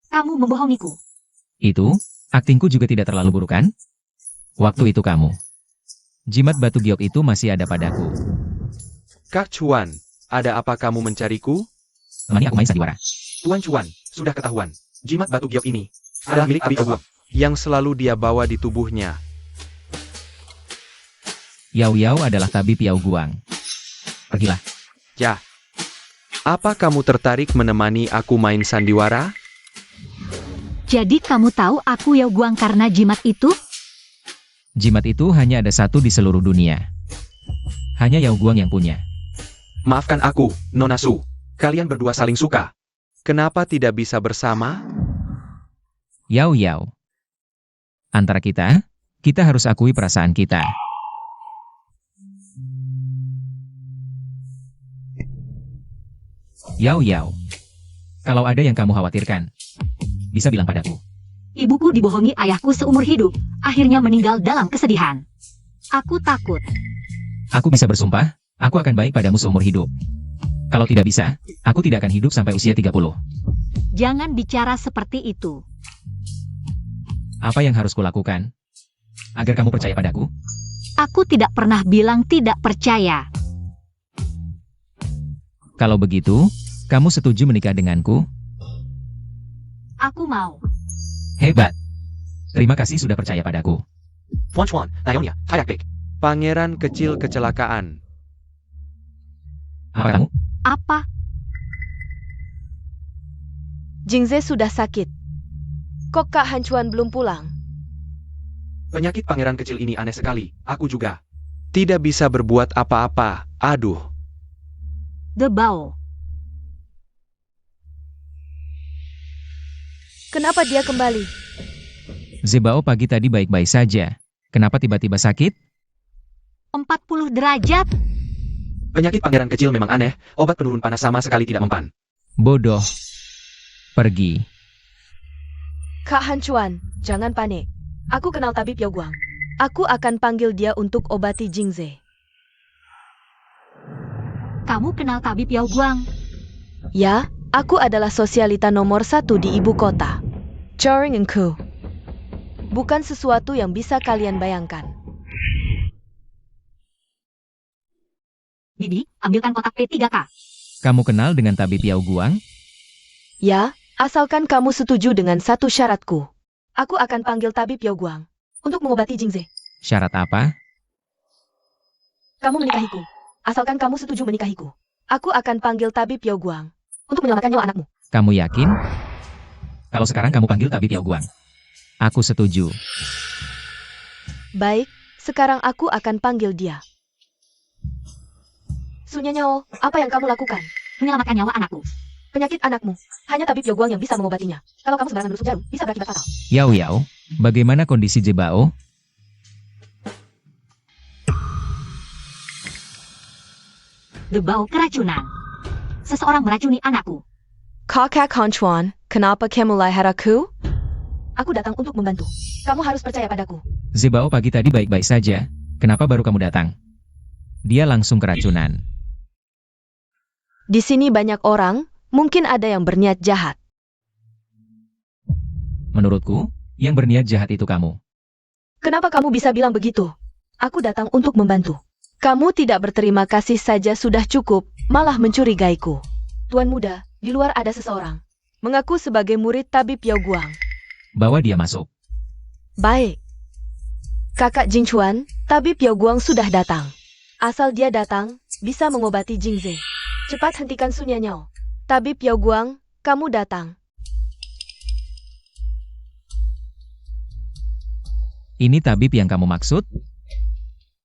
Kamu membohongiku. itu, aktingku juga tidak terlalu buruk kan? Waktu itu kamu. Jimat batu giok itu masih ada padaku. Kak Cuan, ada apa kamu mencariku? Temani aku main sandiwara. Tuan Cuan, sudah ketahuan. Jimat batu giok ini adalah milik Abi Oguang yang selalu dia bawa di tubuhnya. Yao Yao adalah tabib Yao Guang. Pergilah. Ya. Apa kamu tertarik menemani aku main sandiwara? Jadi kamu tahu aku Yao Guang karena jimat itu? Jimat itu hanya ada satu di seluruh dunia. Hanya Yao Guang yang punya. Maafkan aku, Nona Su. Kalian berdua saling suka. Kenapa tidak bisa bersama? Yao Yao. Antara kita harus akui perasaan kita. Yao Yao. Kalau ada yang kamu khawatirkan, bisa bilang padaku. Ibuku dibohongi ayahku seumur hidup, akhirnya meninggal dalam kesedihan. Aku takut. Aku bisa bersumpah, aku akan baik padamu seumur hidup. Kalau tidak bisa, aku tidak akan hidup sampai usia 30. Jangan bicara seperti itu. Apa yang harus kulakukan? Agar kamu percaya padaku? Aku tidak pernah bilang tidak percaya. Kalau begitu, kamu setuju menikah denganku? Aku mau. Hebat. Terima kasih sudah percaya padaku. Tuan Cuan, Nayonya, Hayakbek. Pangeran kecil kecelakaan. Apa kamu? Apa? Jingze sudah sakit. Kok Kak Han Chuan belum pulang? Penyakit pangeran kecil ini aneh sekali. Aku juga. Tidak bisa berbuat apa-apa. Aduh. The Bao. Kenapa dia kembali? Zebao pagi tadi baik-baik saja. Kenapa tiba-tiba sakit? 40 derajat. Penyakit pangeran kecil memang aneh. Obat penurun panas sama sekali tidak mempan. Bodoh. Pergi. Kak Han Chuan, jangan panik. Aku kenal tabib Yao Guang. Aku akan panggil dia untuk obati Jingze. Kamu kenal tabib Yao Guang? Ya, aku adalah sosialita nomor 1 di ibu kota. Choring Engku. Bukan sesuatu yang bisa kalian bayangkan. Bibi, ambilkan kotak P3K. Kamu kenal dengan tabib Yao Guang? Ya, asalkan kamu setuju dengan satu syaratku. Aku akan panggil tabib Yao Guang untuk mengobati Jingze. Syarat apa? Kamu menikahiku. Asalkan kamu setuju menikahiku. Aku akan panggil tabib Yao Guang untuk menyelamatkan nyawa anakmu. Kamu yakin? Kalau sekarang kamu panggil tabib Yao Guang. Aku setuju. Baik, sekarang aku akan panggil dia. Sunya Nyao, apa yang kamu lakukan? Menyelamatkan nyawa anakku. Penyakit anakmu. Hanya tabib Yao Guang yang bisa mengobatinya. Kalau kamu sembarangan menusuk jarum, bisa berakibat fatal. Yao Yao, bagaimana kondisi Zebao? The Bao keracunan. Seseorang meracuni anakku. Kakak Han Chuan, kenapa kamu lihat aku? Aku datang untuk membantu. Kamu harus percaya padaku. Zebao pagi tadi baik-baik saja. Kenapa baru kamu datang? Dia langsung keracunan. Di sini banyak orang, mungkin ada yang berniat jahat. Menurutku, yang berniat jahat itu kamu. Kenapa kamu bisa bilang begitu? Aku datang untuk membantu. Kamu tidak berterima kasih saja sudah cukup, malah mencurigaiku. Tuan muda, di luar ada seseorang. mengaku sebagai murid tabib Yao Guang. Bawa dia masuk. Baik. Kakak Jing Chuan, tabib Yao Guang sudah datang. Asal dia datang, bisa mengobati Jingze. Cepat hentikan Sunya Nyao. Tabib Yao Guang, kamu datang. Ini tabib yang kamu maksud?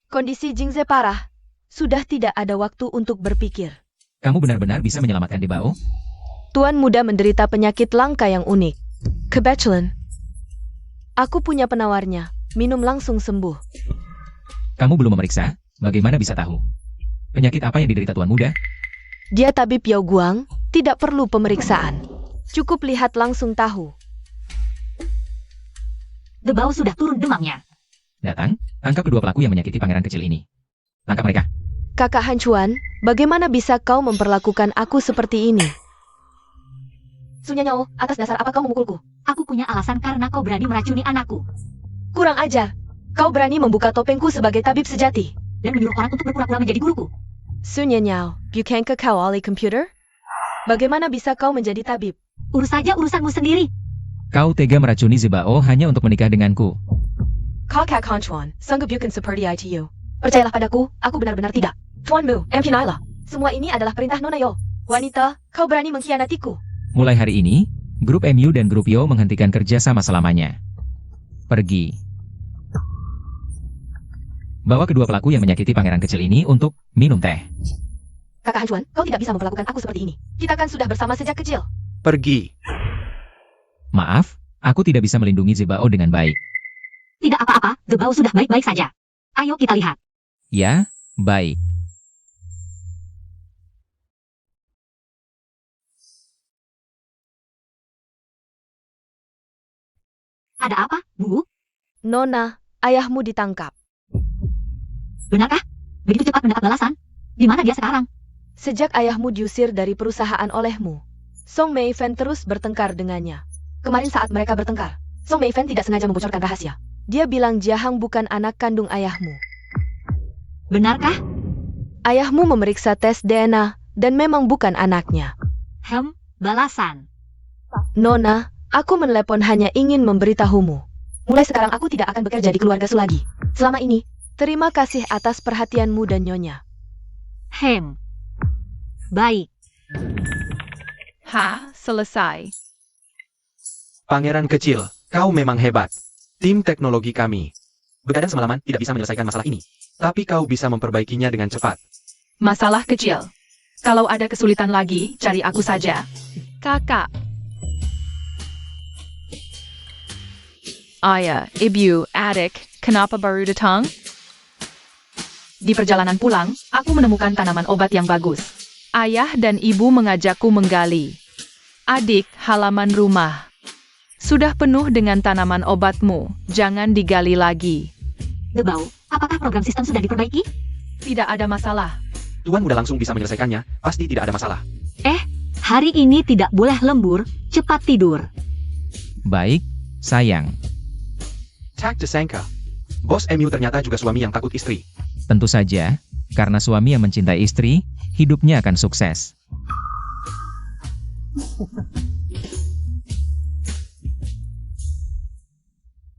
Kondisi Jingze parah. Sudah tidak ada waktu untuk berpikir. Kamu benar-benar bisa menyelamatkan Debao? Tuan muda menderita penyakit langka yang unik. Kebetulan. Aku punya penawarnya. Minum langsung sembuh. Kamu belum memeriksa? Bagaimana bisa tahu? Penyakit apa yang diderita tuan muda? Dia tabib Yao Guang, tidak perlu pemeriksaan. Cukup lihat langsung tahu. Debao sudah turun demamnya. Datang, tangkap kedua pelaku yang menyakiti pangeran kecil ini. Tangkap mereka. Kakak Han Chuan, bagaimana bisa kau memperlakukan aku seperti ini? Sunya Nyao, atas dasar apa kau memukulku? Aku punya alasan karena kau berani meracuni anakku. Kurang ajar. Kau berani membuka topengku sebagai tabib sejati. Dan menyuruh orang untuk berpura-pura menjadi guruku. Sunya Nyao, bukankah kau ahli komputer? Bagaimana bisa kau menjadi tabib? Urus saja urusanmu sendiri. Kau tega meracuni Zebao hanya untuk menikah denganku. Kakak Han Chuan, sanggup bukan seperti itu. Percayalah padaku, aku benar-benar tidak. Tuanmu, Empinaila. Semua ini adalah perintah Nona Yo. Wanita, kau berani mengkhianatiku. Mulai hari ini, grup MU dan grup Yo menghentikan kerja sama selamanya. Pergi. Bawa kedua pelaku yang menyakiti pangeran kecil ini untuk minum teh. Kakak Han Chuan, kau tidak bisa memperlakukan aku seperti ini. Kita kan sudah bersama sejak kecil. Pergi. Maaf, aku tidak bisa melindungi Zebao dengan baik. Tidak apa-apa, Debao sudah baik-baik saja. Ayo kita lihat. Ya, baik. Ada apa, Bu? Nona, ayahmu ditangkap. Benarkah? Begitu cepat mendapat balasan? Di mana dia sekarang? Sejak ayahmu diusir dari perusahaan olehmu, Song Meifen terus bertengkar dengannya. Kemarin saat mereka bertengkar, Song Meifen tidak sengaja membocorkan rahasia. Dia bilang Jahang bukan anak kandung ayahmu. Benarkah? Ayahmu memeriksa tes DNA dan memang bukan anaknya. Balasan. Nona, aku menelepon hanya ingin memberitahumu. Mulai sekarang aku tidak akan bekerja di keluarga Su lagi. Selama ini, terima kasih atas perhatianmu dan Nyonya. Baik. Selesai. Pangeran kecil, kau memang hebat. Tim teknologi kami. Begadang semalaman tidak bisa menyelesaikan masalah ini. Tapi kau bisa memperbaikinya dengan cepat. Masalah kecil. Kalau ada kesulitan lagi, cari aku saja. Kakak. Ayah, ibu, adik, kenapa baru datang? Di perjalanan pulang, aku menemukan tanaman obat yang bagus. Ayah dan ibu mengajakku menggali. Adik, halaman rumah sudah penuh dengan tanaman obatmu. Jangan digali lagi. Debao, apakah program sistem sudah diperbaiki? Tidak ada masalah. Tuan muda langsung bisa menyelesaikannya, pasti tidak ada masalah. Hari ini tidak boleh lembur, cepat tidur. Baik, sayang. Tak disangka. Bos MU ternyata juga suami yang takut istri. Tentu saja, karena suami yang mencintai istri, hidupnya akan sukses.